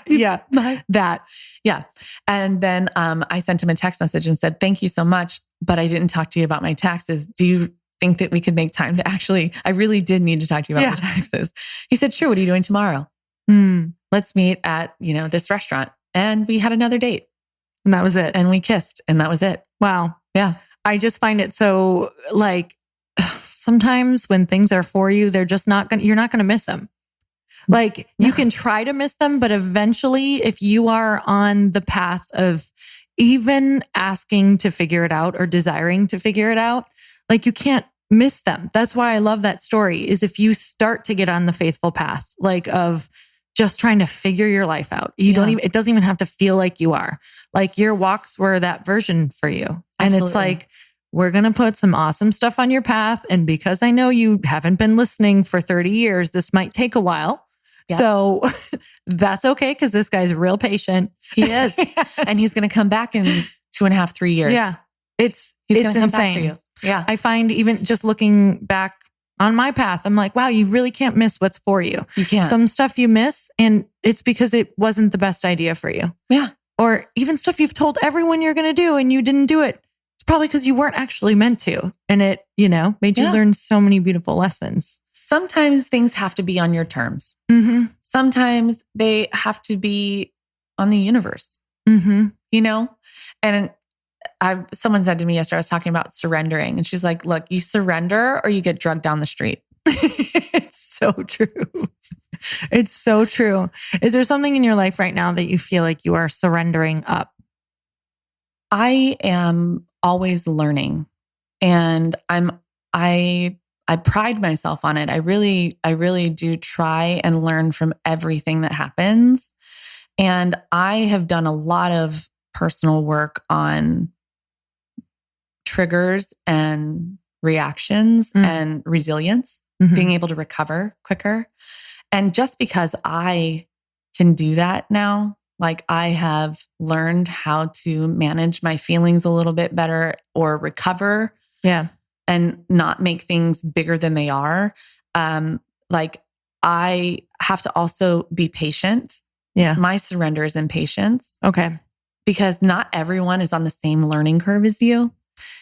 yeah. That. Yeah. And then I sent him a text message and said, thank you so much, but I didn't talk to you about my taxes. Do you think that we could make time to I really did need to talk to you about my taxes. He said, sure. What are you doing tomorrow? Let's meet at, this restaurant. And we had another date. And that was it. And we kissed and that was it. Wow. Yeah. I just find it so like sometimes when things are for you, they're just you're not going to miss them. Like you can try to miss them, but eventually if you are on the path of even asking to figure it out or desiring to figure it out, like you can't miss them. That's why I love that story is if you start to get on the faithful path, like of just trying to figure your life out, it doesn't even have to feel like you are. Like your walks were that version for you. And Absolutely. It's like, we're going to put some awesome stuff on your path. And because I know you haven't been listening for 30 years, this might take a while. Yep. So that's okay. Cause this guy's real patient. He is. And he's going to come back in 2.5, 3 years. Yeah. He's going to come back for you. Yeah. I find even just looking back on my path, I'm like, wow, you really can't miss what's for you. You can't. Some stuff you miss and it's because it wasn't the best idea for you. Yeah. Or even stuff you've told everyone you're going to do and you didn't do it. It's probably because you weren't actually meant to. And it, made you learn so many beautiful lessons. Sometimes things have to be on your terms. Sometimes they have to be on the universe, And someone said to me yesterday, I was talking about surrendering and she's like, look, you surrender or you get drugged down the street. It's so true. It's so true. Is there something in your life right now that you feel like you are surrendering up? I am always learning and I pride myself on it. I really do try and learn from everything that happens. And I have done a lot of personal work on triggers and reactions and resilience, being able to recover quicker. And just because I can do that now, like I have learned how to manage my feelings a little bit better or recover. Yeah. And not make things bigger than they are. Like I have to also be patient. Yeah. My surrender is in patience. Okay. Because not everyone is on the same learning curve as you.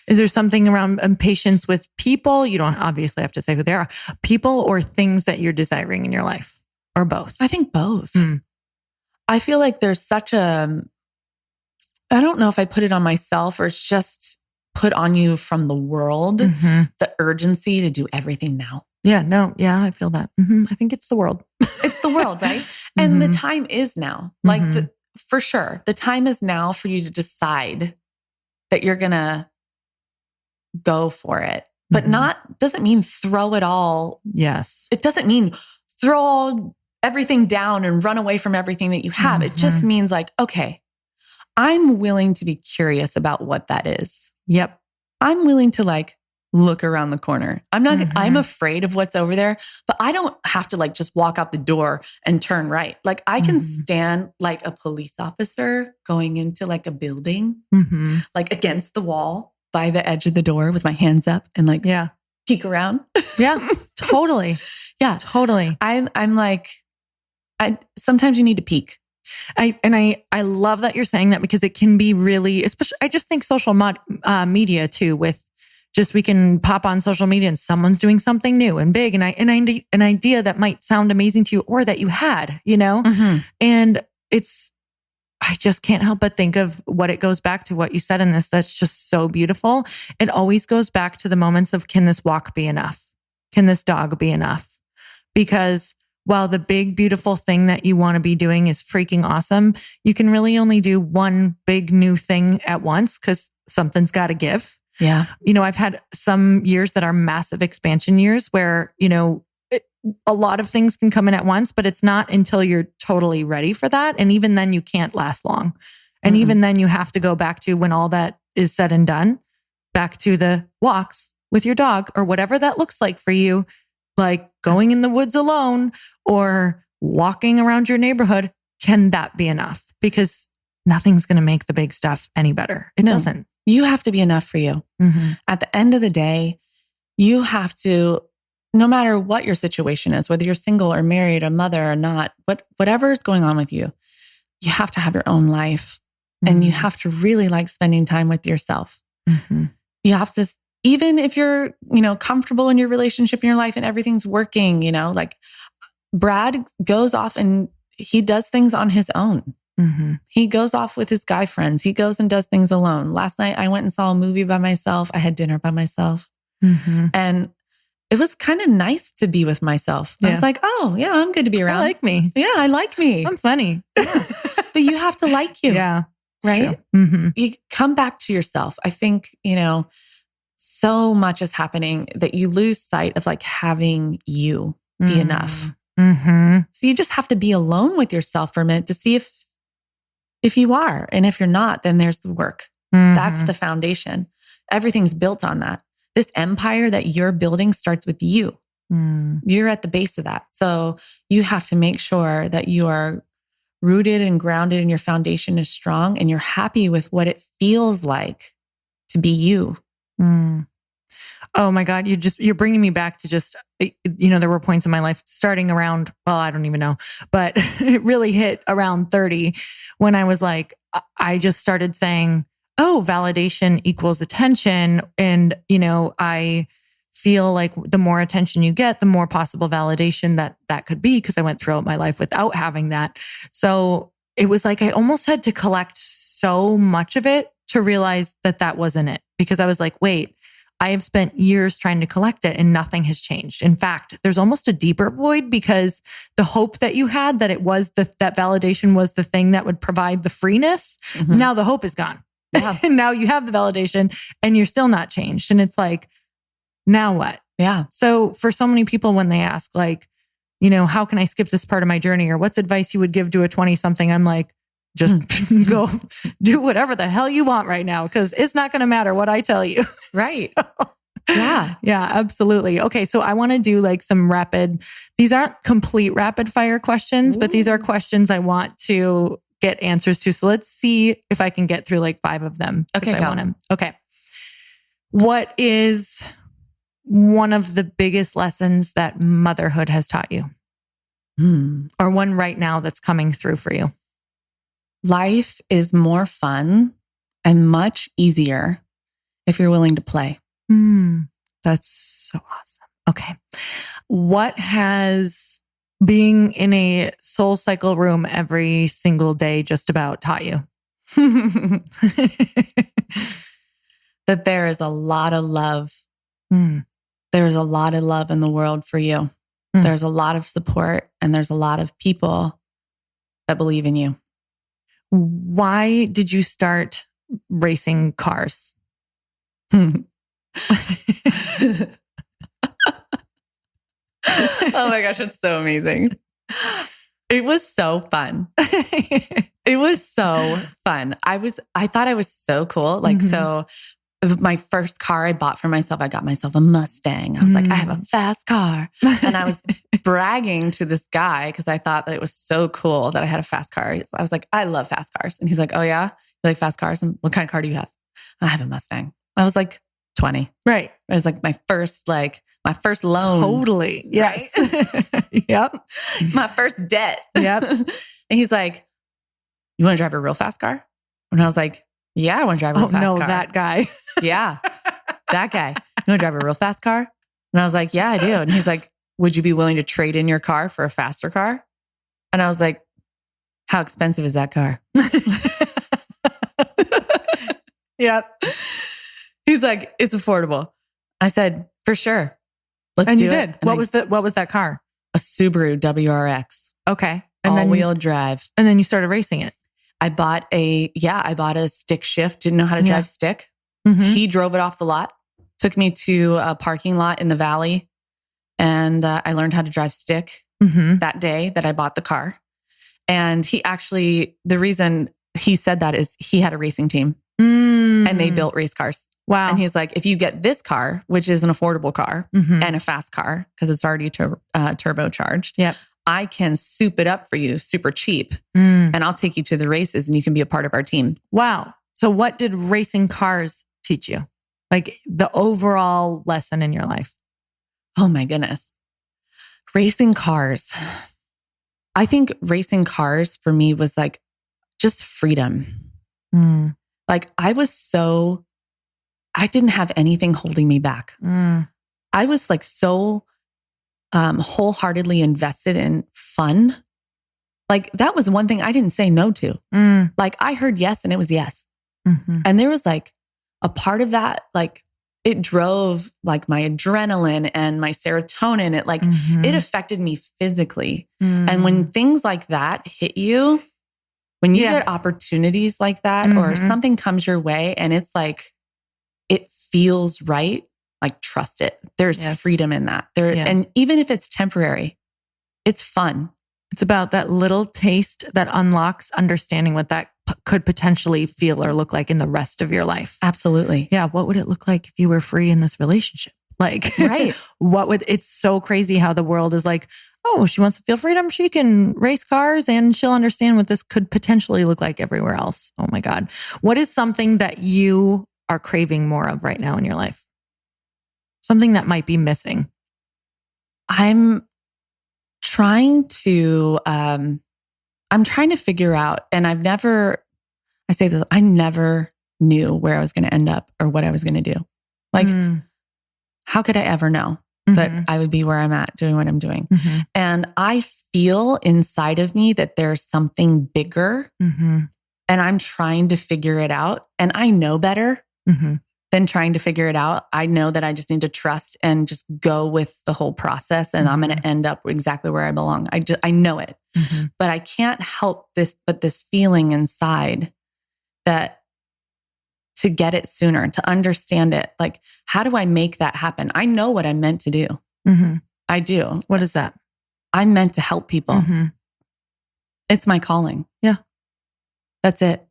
Is there something around patience with people? You don't obviously have to say who they are. People or things that you're desiring in your life or both? I think both. I feel like there's such I don't know if I put it on myself or it's just put on you from the world, the urgency to do everything now. Yeah, no. Yeah, I feel that. I think it's the world. It's the world, right? And the time is now. Like for sure, the time is now for you to decide that you're going to go for it, but doesn't mean throw it all. Yes. It doesn't mean throw everything down and run away from everything that you have. It just means like, okay, I'm willing to be curious about what that is. Yep. I'm willing to like look around the corner. I'm afraid of what's over there, but I don't have to like just walk out the door and turn right. Like I can stand like a police officer going into like a building, like against the wall by the edge of the door with my hands up and like, peek around. Yeah, totally. Yeah, totally. I'm like, sometimes you need to peek. I love that you're saying that because it can be really, especially, I just think social media too, with just, we can pop on social media and someone's doing something new and big and an idea that might sound amazing to you or that you had, you know, and I just can't help but think of what it goes back to what you said in this. That's just so beautiful. It always goes back to the moments of, can this walk be enough? Can this dog be enough? Because while the big, beautiful thing that you want to be doing is freaking awesome, you can really only do one big new thing at once because something's got to give. Yeah. You know, I've had some years that are massive expansion years where, you know, a lot of things can come in at once, but it's not until you're totally ready for that. And even then you can't last long. And even then you have to go back to, when all that is said and done, back to the walks with your dog or whatever that looks like for you, like going in the woods alone or walking around your neighborhood. Can that be enough? Because nothing's going to make the big stuff any better. It doesn't. You have to be enough for you. At the end of the day, you have to, no matter what your situation is, whether you're single or married, a mother or not, whatever is going on with you, you have to have your own life and you have to really like spending time with yourself. You have to, even if you're, you know, comfortable in your relationship in your life and everything's working, you know, like Brad goes off and he does things on his own. He goes off with his guy friends. He goes and does things alone. Last night I went and saw a movie by myself. I had dinner by myself. And it was kind of nice to be with myself. I was like, oh yeah, I'm good to be around. I like me. Yeah, I like me. I'm funny. But you have to like you. Yeah. Right? You come back to yourself. I think, you know, so much is happening that you lose sight of like having you be enough. So you just have to be alone with yourself for a minute to see if you are. And if you're not, then there's the work. That's the foundation. Everything's built on that. This empire that you're building starts with you. You're at the base of that. So you have to make sure that you are rooted and grounded and your foundation is strong and you're happy with what it feels like to be you. Oh my God. You're bringing me back to just, you know, there were points in my life starting around, well, I don't even know, but it really hit around 30 when I was like, I just started saying, oh, validation equals attention. And, you know, I feel like the more attention you get, the more possible validation that could be, because I went throughout my life without having that. So it was like, I almost had to collect so much of it to realize that wasn't it. Because I was like, wait, I have spent years trying to collect it and nothing has changed. In fact, there's almost a deeper void because the hope that you had that it was that validation was the thing that would provide the freeness. Now the hope is gone. Yeah. And now you have the validation and you're still not changed. And it's like, now what? Yeah. So for so many people, when they ask like, you know, how can I skip this part of my journey or what's advice you would give to a 20 something? I'm like, just go do whatever the hell you want right now. Cause it's not going to matter what I tell you. Right. So, yeah. Yeah, absolutely. Okay. So I want to do like some these aren't complete rapid fire questions, but these are questions I want to get answers to. So let's see if I can get through like 5 of them. Okay. Okay. What is one of the biggest lessons that motherhood has taught you? Or one right now that's coming through for you? Life is more fun and much easier if you're willing to play. That's so awesome. Okay. What has being in a SoulCycle room every single day just about taught you? That there is a lot of love. There's a lot of love in the world for you. There's a lot of support and there's a lot of people that believe in you. Why did you start racing cars? Oh my gosh, it's so amazing. It was so fun. It was so fun. I thought I was so cool. Like, so my first car I bought for myself, I got myself a Mustang. I was like, I have a fast car. And I was bragging to this guy because I thought that it was so cool that I had a fast car. I was like, I love fast cars. And he's like, oh yeah? You like fast cars? And what kind of car do you have? I have a Mustang. I was like 20. Right. It was like my first loan. Totally. Yes. Right? Yep. My first debt. Yep. And he's like, you want to drive a real fast car? And I was like, yeah, I want to drive a real fast car. That guy. Yeah, that guy. You want to drive a real fast car? And I was like, yeah, I do. And he's like, would you be willing to trade in your car for a faster car? And I was like, how expensive is that car? Yep. He's like, it's affordable. I said, for sure. Let's and do you it. did. And What was that car? A Subaru WRX. Okay. And All-wheel drive. And then you started racing it. I bought a stick shift. Didn't know how to drive stick. Mm-hmm. He drove it off the lot, took me to a parking lot in the valley. And I learned how to drive stick that day that I bought the car. And the reason he said that is he had a racing team and they built race cars. Wow. And he's like, if you get this car, which is an affordable car and a fast car, because it's already turbocharged. Yep. I can soup it up for you super cheap and I'll take you to the races and you can be a part of our team. Wow. So what did racing cars teach you? Like the overall lesson in your life? Oh my goodness. Racing cars. I think racing cars for me was like just freedom. Like I didn't have anything holding me back. I was like so wholeheartedly invested in fun. Like that was one thing I didn't say no to. Like I heard yes and it was yes. And there was like a part of that, like it drove like my adrenaline and my serotonin. It like, it affected me physically. And when things like that hit you, when you get opportunities like that or something comes your way and it's like, it feels right. Like trust it. There's freedom in that. And even if it's temporary, it's fun. It's about that little taste that unlocks understanding what that could potentially feel or look like in the rest of your life. Absolutely. Yeah. What would it look like if you were free in this relationship? Like, right. It's so crazy how the world is like, oh, she wants to feel freedom. She can race cars and she'll understand what this could potentially look like everywhere else. Oh my God. What is something that you are craving more of right now in your life? Something that might be missing. I'm trying to figure out, and I never knew where I was going to end up or what I was going to do. Like, how could I ever know that I would be where I'm at doing what I'm doing? And I feel inside of me that there's something bigger and I'm trying to figure it out. And I know better than trying to figure it out. I know that I just need to trust and just go with the whole process and I'm going to end up exactly where I belong. I know it, but I can't help this feeling inside that to get it sooner, to understand it. Like, how do I make that happen? I know what I'm meant to do. I do. What is that? I'm meant to help people. It's my calling. Yeah. That's it.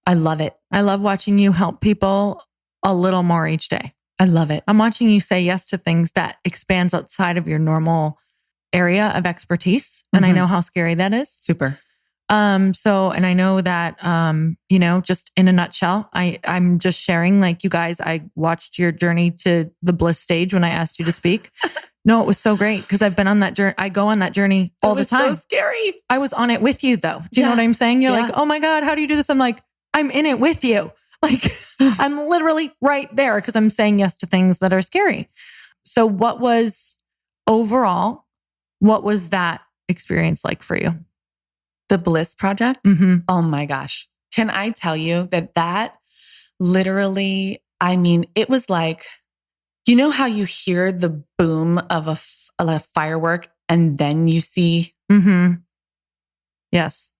I love it. I love watching you help people a little more each day. I love it. I'm watching you say yes to things that expands outside of your normal area of expertise. And I know how scary that is. Super. And I know that, just in a nutshell, I'm just sharing, like, you guys, I watched your journey to the bliss stage when I asked you to speak. No, it was so great because I've been on that journey. I go on that journey all the time. So scary. I was on it with you though. Do you know what I'm saying? You're like, oh my God, how do you do this? I'm like, I'm in it with you. Like I'm literally right there because I'm saying yes to things that are scary. So what was that experience like for you? The Bliss Project? Oh my gosh. Can I tell you that literally, I mean, it was like, you know how you hear the boom of a firework and then you see? Yes.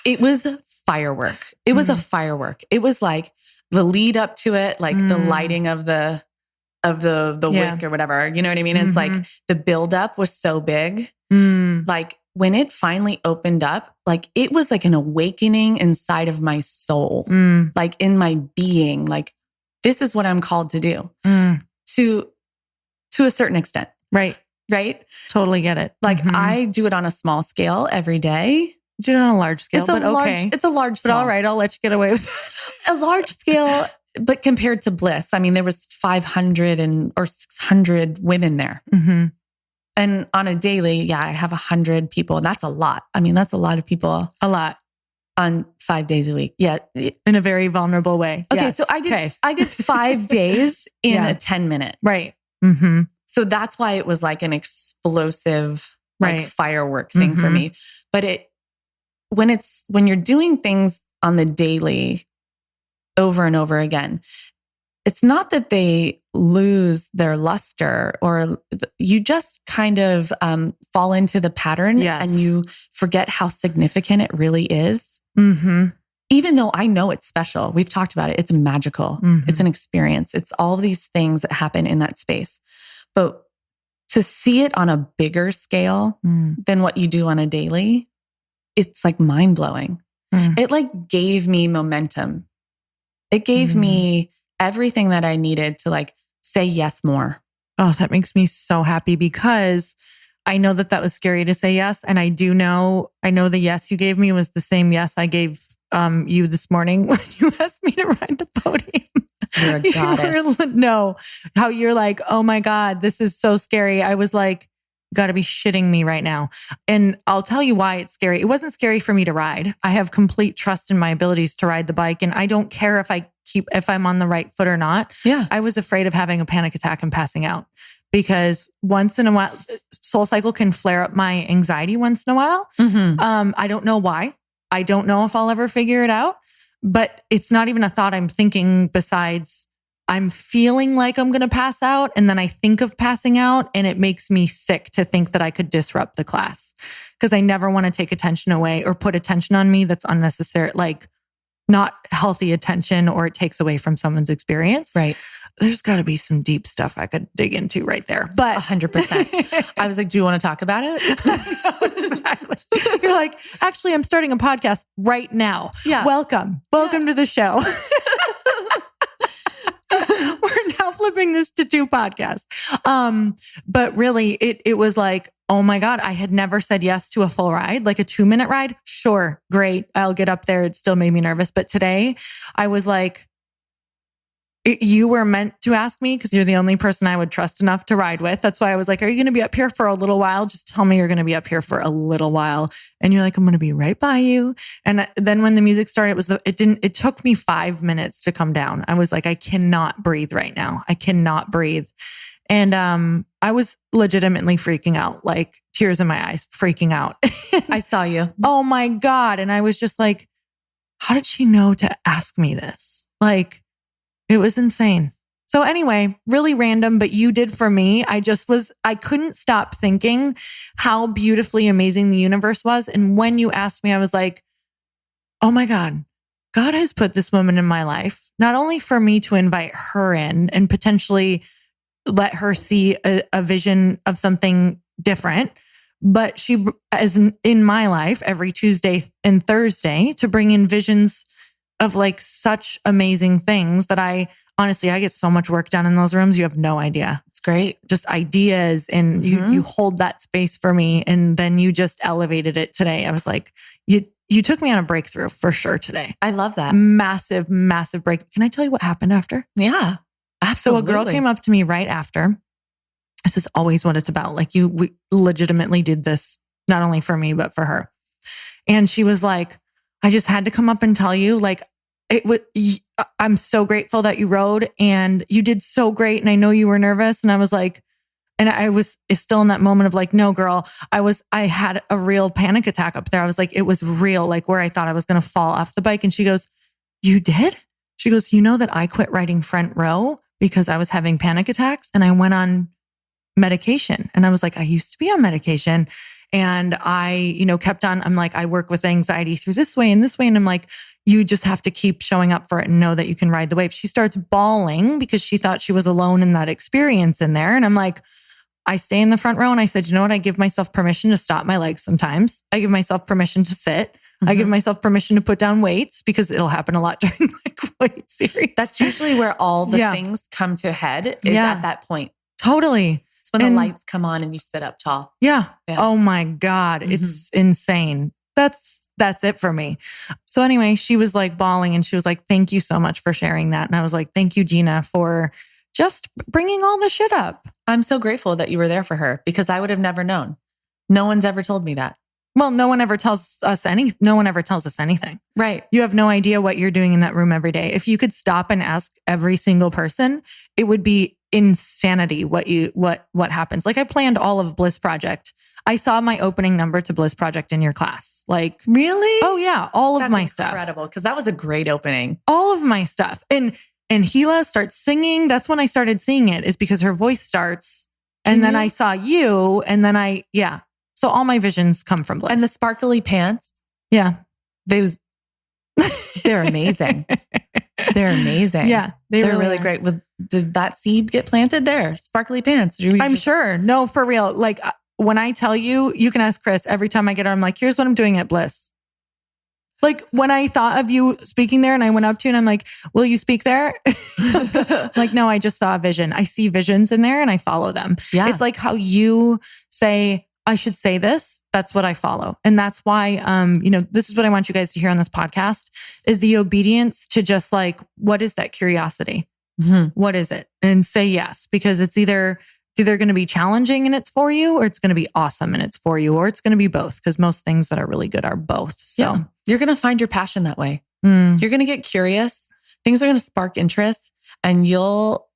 It was firework. It was a firework. It was like the lead up to it, like the lighting of the wick or whatever. You know what I mean? It's like the buildup was so big. Like when it finally opened up, like it was like an awakening inside of my soul, like in my being, like this is what I'm called to do to a certain extent. Right. Right. Totally get it. Like I do it on a small scale every day. Do it on a large scale, but okay. It's a large scale. But all right, I'll let you get away with it. A large scale, but compared to Bliss, I mean, there was 500 or 600 women there. And on a daily, I have 100 people. That's a lot. I mean, that's a lot of people. A lot. On 5 days a week. Yeah. In a very vulnerable way. Okay. Yes. So I did 5 days in a 10-minute. Right. So that's why it was like an explosive, like firework thing for me. But when you're doing things on the daily over and over again, it's not that they lose their luster or you just kind of fall into the pattern and you forget how significant it really is. Even though I know it's special, we've talked about it. It's magical. It's an experience. It's all these things that happen in that space. But to see it on a bigger scale than what you do on a daily, it's like mind blowing. It like gave me momentum. It gave me everything that I needed to like say yes more. Oh, that makes me so happy because I know that was scary to say yes. And I know the yes you gave me was the same yes I gave you this morning when you asked me to ride the podium. You're a goddess. How you're like, oh my God, this is so scary. I was like, you got to be shitting me right now. And I'll tell you why it's scary. It wasn't scary for me to ride. I have complete trust in my abilities to ride the bike. And I don't care if I'm on the right foot or not. Yeah. I was afraid of having a panic attack and passing out because once in a while, SoulCycle can flare up my anxiety once in a while. I don't know why. I don't know if I'll ever figure it out, but it's not even a thought I'm thinking besides I'm feeling like I'm going to pass out. And then I think of passing out and it makes me sick to think that I could disrupt the class because I never want to take attention away or put attention on me that's unnecessary, like not healthy attention, or it takes away from someone's experience. Right. There's got to be some deep stuff I could dig into right there. But 100%. I was like, do you want to talk about it? No, exactly. You're like, actually, I'm starting a podcast right now. Yeah. Welcome to the show. We're now flipping this to 2 podcasts. But really, it was like, oh my God, I had never said yes to a full ride, like a 2-minute ride. Sure, great. I'll get up there. It still made me nervous. But today I was like, you were meant to ask me because you're the only person I would trust enough to ride with. That's why I was like, are you going to be up here for a little while? Just tell me you're going to be up here for a little while. And you're like, I'm going to be right by you. And then when the music started, it took me 5 minutes to come down. I was like, I cannot breathe right now. I cannot breathe. And I was legitimately freaking out, like tears in my eyes, freaking out. I saw you. Oh my God. And I was just like, how did she know to ask me this? Like, it was insane. So anyway, really random, but you did for me. I couldn't stop thinking how beautifully amazing the universe was. And when you asked me, I was like, oh my God, God has put this woman in my life, not only for me to invite her in and potentially let her see a vision of something different, but she is in my life every Tuesday and Thursday to bring in visions of like such amazing things that I get so much work done in those rooms. You have no idea. It's great. Just ideas. And you hold that space for me. And then you just elevated it today. I was like, you took me on a breakthrough for sure today. I love that. Massive, massive break. Can I tell you what happened after? Yeah, absolutely. So a girl came up to me right after. This is always what it's about. Like we legitimately did this, not only for me, but for her. And she was like, I just had to come up and tell you, like, I'm so grateful that you rode and you did so great. And I know you were nervous. And I was like, and I was still in that moment of like, no, girl, I had a real panic attack up there. I was like, it was real, like where I thought I was going to fall off the bike. And she goes, you did? She goes, you know that I quit riding front row because I was having panic attacks and I went on medication. And I was like, I used to be on medication. And I, kept on, I'm like, I work with anxiety through this way and this way. And I'm like, you just have to keep showing up for it and know that you can ride the wave. She starts bawling because she thought she was alone in that experience in there. And I'm like, I stay in the front row and I said, you know what? I give myself permission to stop my legs sometimes. I give myself permission to sit. I give myself permission to put down weights because it'll happen a lot during like weight series. That's usually where all the things come to a head is at that point. Totally. It's when the lights come on and you sit up tall. Yeah. Oh my God. It's insane. That's it for me. So anyway, she was like bawling and she was like, thank you so much for sharing that. And I was like, thank you, Gina, for just bringing all the shit up. I'm so grateful that you were there for her because I would have never known. No one's ever told me that. Well, no one ever tells us anything. Right. You have no idea what you're doing in that room every day. If you could stop and ask every single person, it would be insanity what happens. Like I planned all of Bliss Project. I saw my opening number to Bliss Project in your class. Like, really? Oh yeah. All of my stuff. Incredible. Because that was a great opening. All of my stuff. And Gila starts singing. That's when I started seeing it, is because her voice starts. And then I saw you. And then so all my visions come from Bliss. And the sparkly pants. Yeah. They're amazing. They're amazing. Yeah. They're really great. Did that seed get planted there? Sparkly pants. I'm sure. No, for real. Like when I tell you, you can ask Chris every time I get her, I'm like, here's what I'm doing at Bliss. Like when I thought of you speaking there and I went up to you and I'm like, will you speak there? Like, no, I just saw a vision. I see visions in there and I follow them. Yeah. It's like how you say, I should say this. That's what I follow. And that's why, this is what I want you guys to hear on this podcast is the obedience to just like, what is that curiosity? What is it? And say yes, because it's either going to be challenging and it's for you, or it's going to be awesome and it's for you, or it's going to be both, because most things that are really good are both. So you're going to find your passion that way. You're going to get curious. Things are going to spark interest and you'll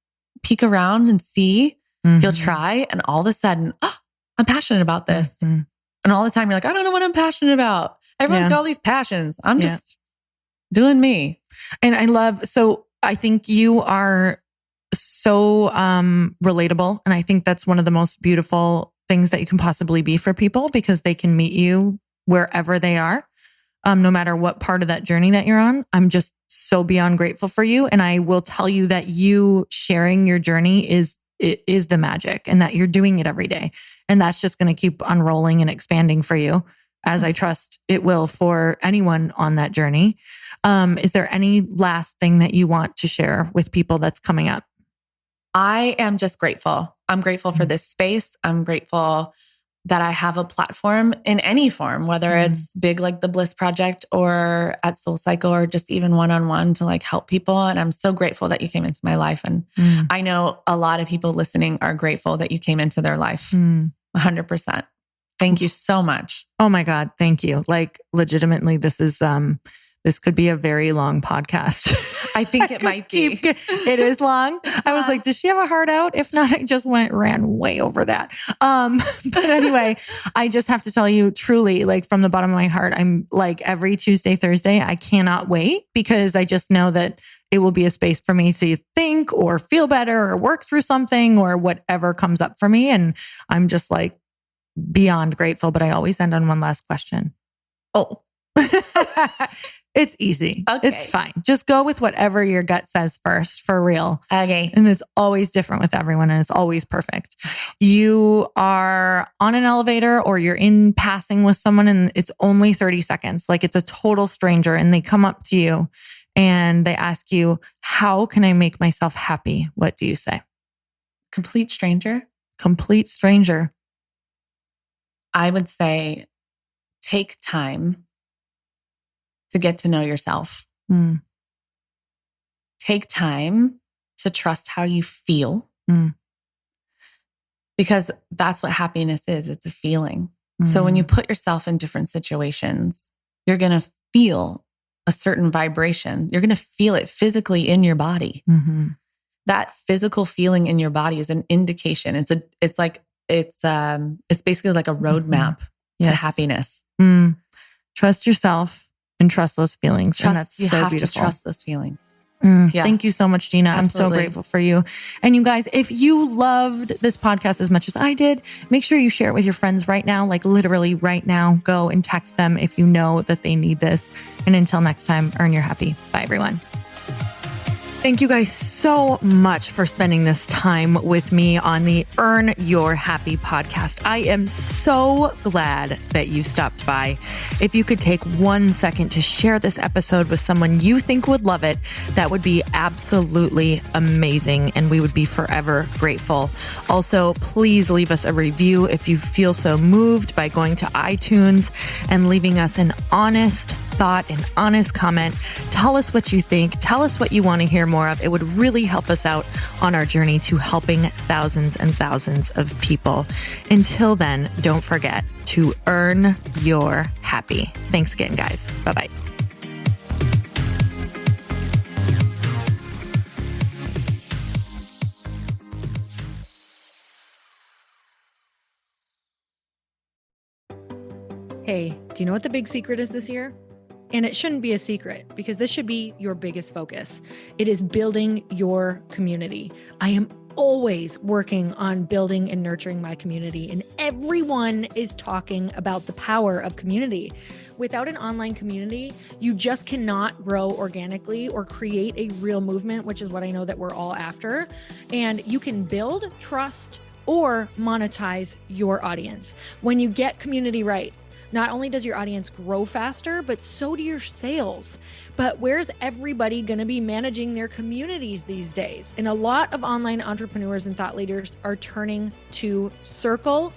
peek around and see, you'll try. And all of a sudden, I'm passionate about this. And all the time you're like, I don't know what I'm passionate about. Everyone's got all these passions. I'm just doing me. And I think you are so relatable. And I think that's one of the most beautiful things that you can possibly be for people, because they can meet you wherever they are, no matter what part of that journey that you're on. I'm just so beyond grateful for you. And I will tell you that you sharing your journey is the magic, and that you're doing it every day. And that's just going to keep unrolling and expanding for you, as I trust it will for anyone on that journey. Is there any last thing that you want to share with people that's coming up? I am just grateful. I'm grateful for this space. I'm grateful that I have a platform in any form, whether it's big like the Bliss Project or at SoulCycle or just even one-on-one to like help people. And I'm so grateful that you came into my life. And I know a lot of people listening are grateful that you came into their life. 100%. Thank you so much. Oh my God. Thank you. Like legitimately, this could be a very long podcast. I think it might be. It is long. I was like, does she have a heart out? If not, I just ran way over that. But anyway, I just have to tell you truly, like from the bottom of my heart, I'm like every Tuesday, Thursday, I cannot wait, because I just know that it will be a space for me to think or feel better or work through something or whatever comes up for me. And I'm just like beyond grateful, but I always end on one last question. Oh, it's easy. Okay. It's fine. Just go with whatever your gut says first, for real. Okay. And it's always different with everyone and it's always perfect. You are on an elevator or you're in passing with someone and it's only 30 seconds. Like it's a total stranger and they come up to you and they ask you, how can I make myself happy? What do you say? Complete stranger? Complete stranger. I would say take time to get to know yourself. Take time to trust how you feel. Because that's what happiness is. It's a feeling. So when you put yourself in different situations, you're going to feel a certain vibration. You're going to feel it physically in your body. That physical feeling in your body is an indication. It's basically like a roadmap to happiness. Trust yourself and trust those feelings. And that's you so have beautiful. to trust those feelings. Thank you so much, Gina. Absolutely. I'm so grateful for you. And you guys, if you loved this podcast as much as I did, make sure you share it with your friends right now, like literally right now. Go and text them if you know that they need this. And until next time, earn your happy. Bye, everyone. Thank you guys so much for spending this time with me on the Earn Your Happy podcast. I am so glad that you stopped by. If you could take 1 second to share this episode with someone you think would love it, that would be absolutely amazing, and we would be forever grateful. Also, please leave us a review if you feel so moved by going to iTunes and leaving us an honest thought, an honest comment. Tell us what you think. Tell us what you want to hear more of. It would really help us out on our journey to helping thousands and thousands of people. Until then, don't forget to earn your happy. Thanks again, guys. Bye-bye. Hey, do you know what the big secret is this year? And it shouldn't be a secret because this should be your biggest focus. It is building your community. I am always working on building and nurturing my community, and everyone is talking about the power of community. Without an online community, you just cannot grow organically or create a real movement, which is what I know that we're all after. And you can build trust or monetize your audience. When you get community right, not only does your audience grow faster, but so do your sales. But where's everybody going to be managing their communities these days? And a lot of online entrepreneurs and thought leaders are turning to Circle.so.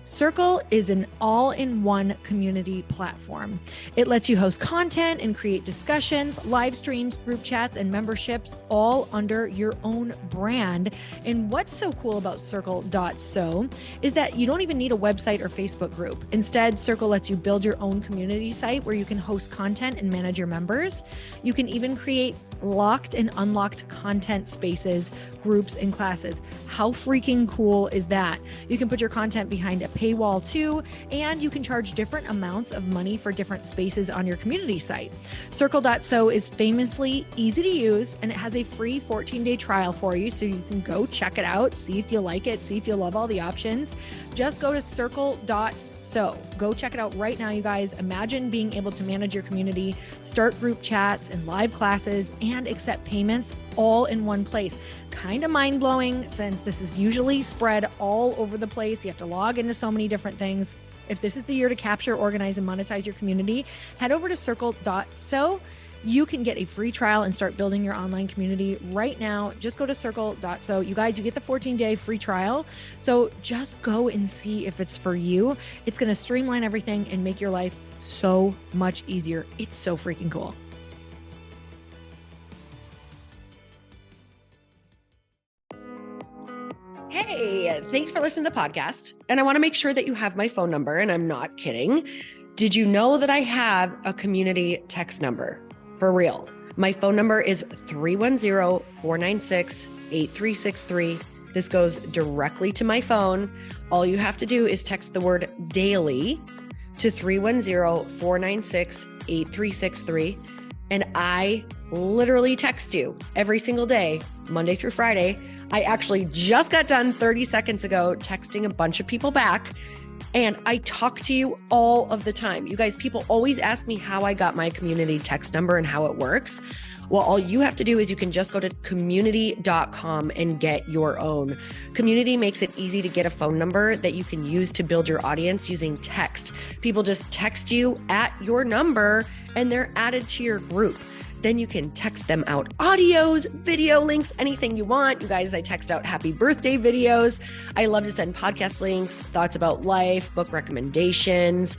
Circle is an all-in-one community platform. It lets you host content and create discussions, live streams, group chats, and memberships all under your own brand. And what's so cool about Circle.so is that you don't even need a website or Facebook group. Instead, Circle lets you build your own community site where you can host content and manage your members. You can even create locked and unlocked content spaces, groups, and classes. How freaking cool is that? You can put your content behind a paywall too, and you can charge different amounts of money for different spaces on your community site. Circle.so is famously easy to use, and it has a free 14-day trial for you, so you can go check it out, see if you like it, see if you love all the options. Just go to Circle.so. Go check it out right now, you guys. Imagine being able to manage your community, start group chats and live classes, and accept payments all in one place. Kind of mind-blowing since this is usually spread all over the place. You have to log into so many different things. If this is the year to capture, organize, and monetize your community, head over to Circle.so. You can get a free trial and start building your online community right now. Just go to Circle.so. You guys, you get the 14-day free trial. So just go and see if it's for you. It's going to streamline everything and make your life so much easier. It's so freaking cool. Hey, thanks for listening to the podcast. And I want to make sure that you have my phone number, and I'm not kidding. Did you know that I have a community text number? For real. My phone number is 310-496-8363. This goes directly to my phone. All you have to do is text the word daily to 310-496-8363. And I literally text you every single day, Monday through Friday. I actually just got done 30 seconds ago texting a bunch of people back, and I talk to you all of the time. You guys, people always ask me how I got my community text number and how it works. Well, all you have to do is you can just go to community.com and get your own. Community makes it easy to get a phone number that you can use to build your audience using text. People just text you at your number and they're added to your group. Then you can text them out audios, video links, anything you want. You guys, I text out happy birthday videos. I love to send podcast links, thoughts about life, book recommendations,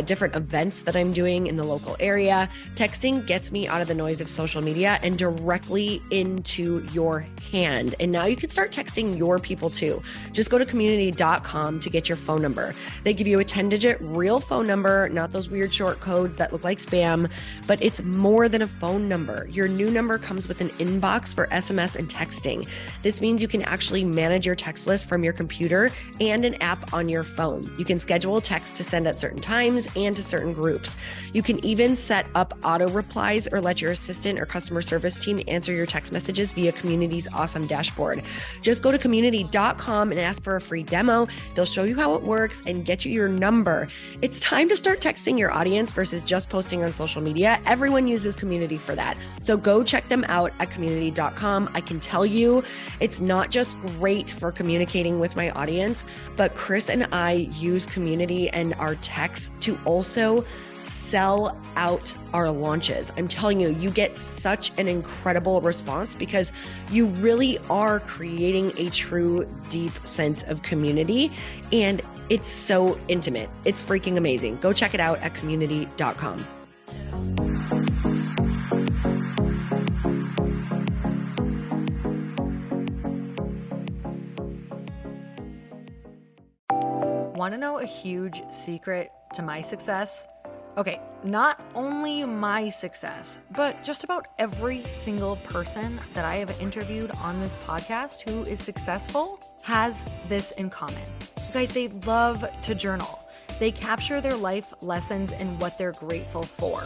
different events that I'm doing in the local area. Texting gets me out of the noise of social media and directly into your hand. And now you can start texting your people too. Just go to community.com to get your phone number. They give you a 10-digit real phone number, not those weird short codes that look like spam, but it's more than a phone number. Your new number comes with an inbox for SMS and texting. This means you can actually manage your text list from your computer and an app on your phone. You can schedule text to send at certain times and to certain groups. You can even set up auto replies or let your assistant or customer service team answer your text messages via Community's awesome dashboard. Just go to community.com and ask for a free demo. They'll show you how it works and get you your number. It's time to start texting your audience versus just posting on social media. Everyone uses Community for for that. So go check them out at community.com. I can tell you it's not just great for communicating with my audience, but Chris and I use community and our texts to also sell out our launches. I'm telling you, you get such an incredible response because you really are creating a true, deep sense of community. And it's so intimate. It's freaking amazing. Go check it out at community.com. Want to know a huge secret to my success? Okay, not only my success, but just about every single person that I have interviewed on this podcast who is successful has this in common. You guys, they love to journal. They capture their life lessons and what they're grateful for.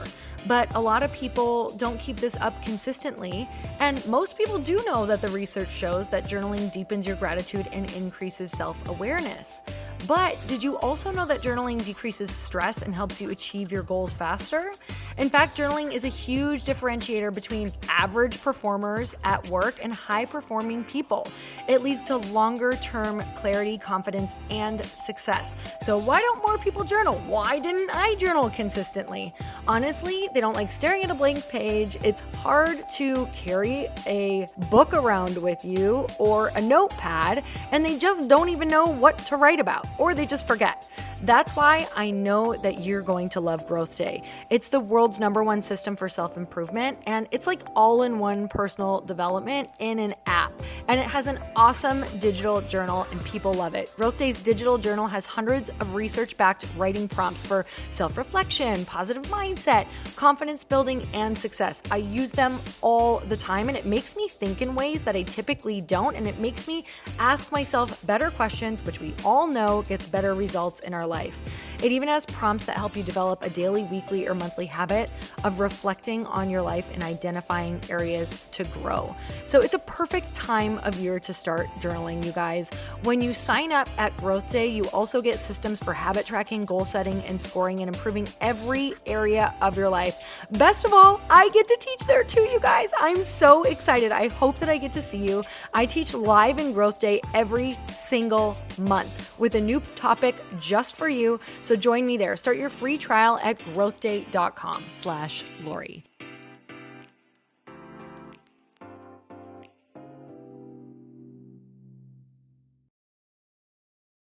But a lot of people don't keep this up consistently. And most people do know that the research shows that journaling deepens your gratitude and increases self-awareness. But did you also know that journaling decreases stress and helps you achieve your goals faster? In fact, journaling is a huge differentiator between average performers at work and high-performing people. It leads to longer-term clarity, confidence, and success. So why don't more people journal? Why didn't I journal consistently? Honestly, they don't like staring at a blank page. It's hard to carry a book around with you or a notepad, and they just don't even know what to write about, or they just forget. That's why I know that you're going to love Growth Day. It's the world's #1 system for self-improvement, and it's like all-in-one personal development in an app. And it has an awesome digital journal, and people love it. Growth Day's digital journal has hundreds of research-backed writing prompts for self-reflection, positive mindset, confidence building, and success. I use them all the time, and it makes me think in ways that I typically don't, and it makes me ask myself better questions, which we all know gets better results in our life. It even has prompts that help you develop a daily, weekly, or monthly habit of reflecting on your life and identifying areas to grow. So it's a perfect time of year to start journaling, you guys. When you sign up at Growth Day, you also get systems for habit tracking, goal setting, and scoring, and improving every area of your life. Best of all, I get to teach there too, you guys. I'm so excited. I hope that I get to see you. I teach live in Growth Day every single month with a new topic just for you. So join me there. Start your free trial at growthday.com/Lori.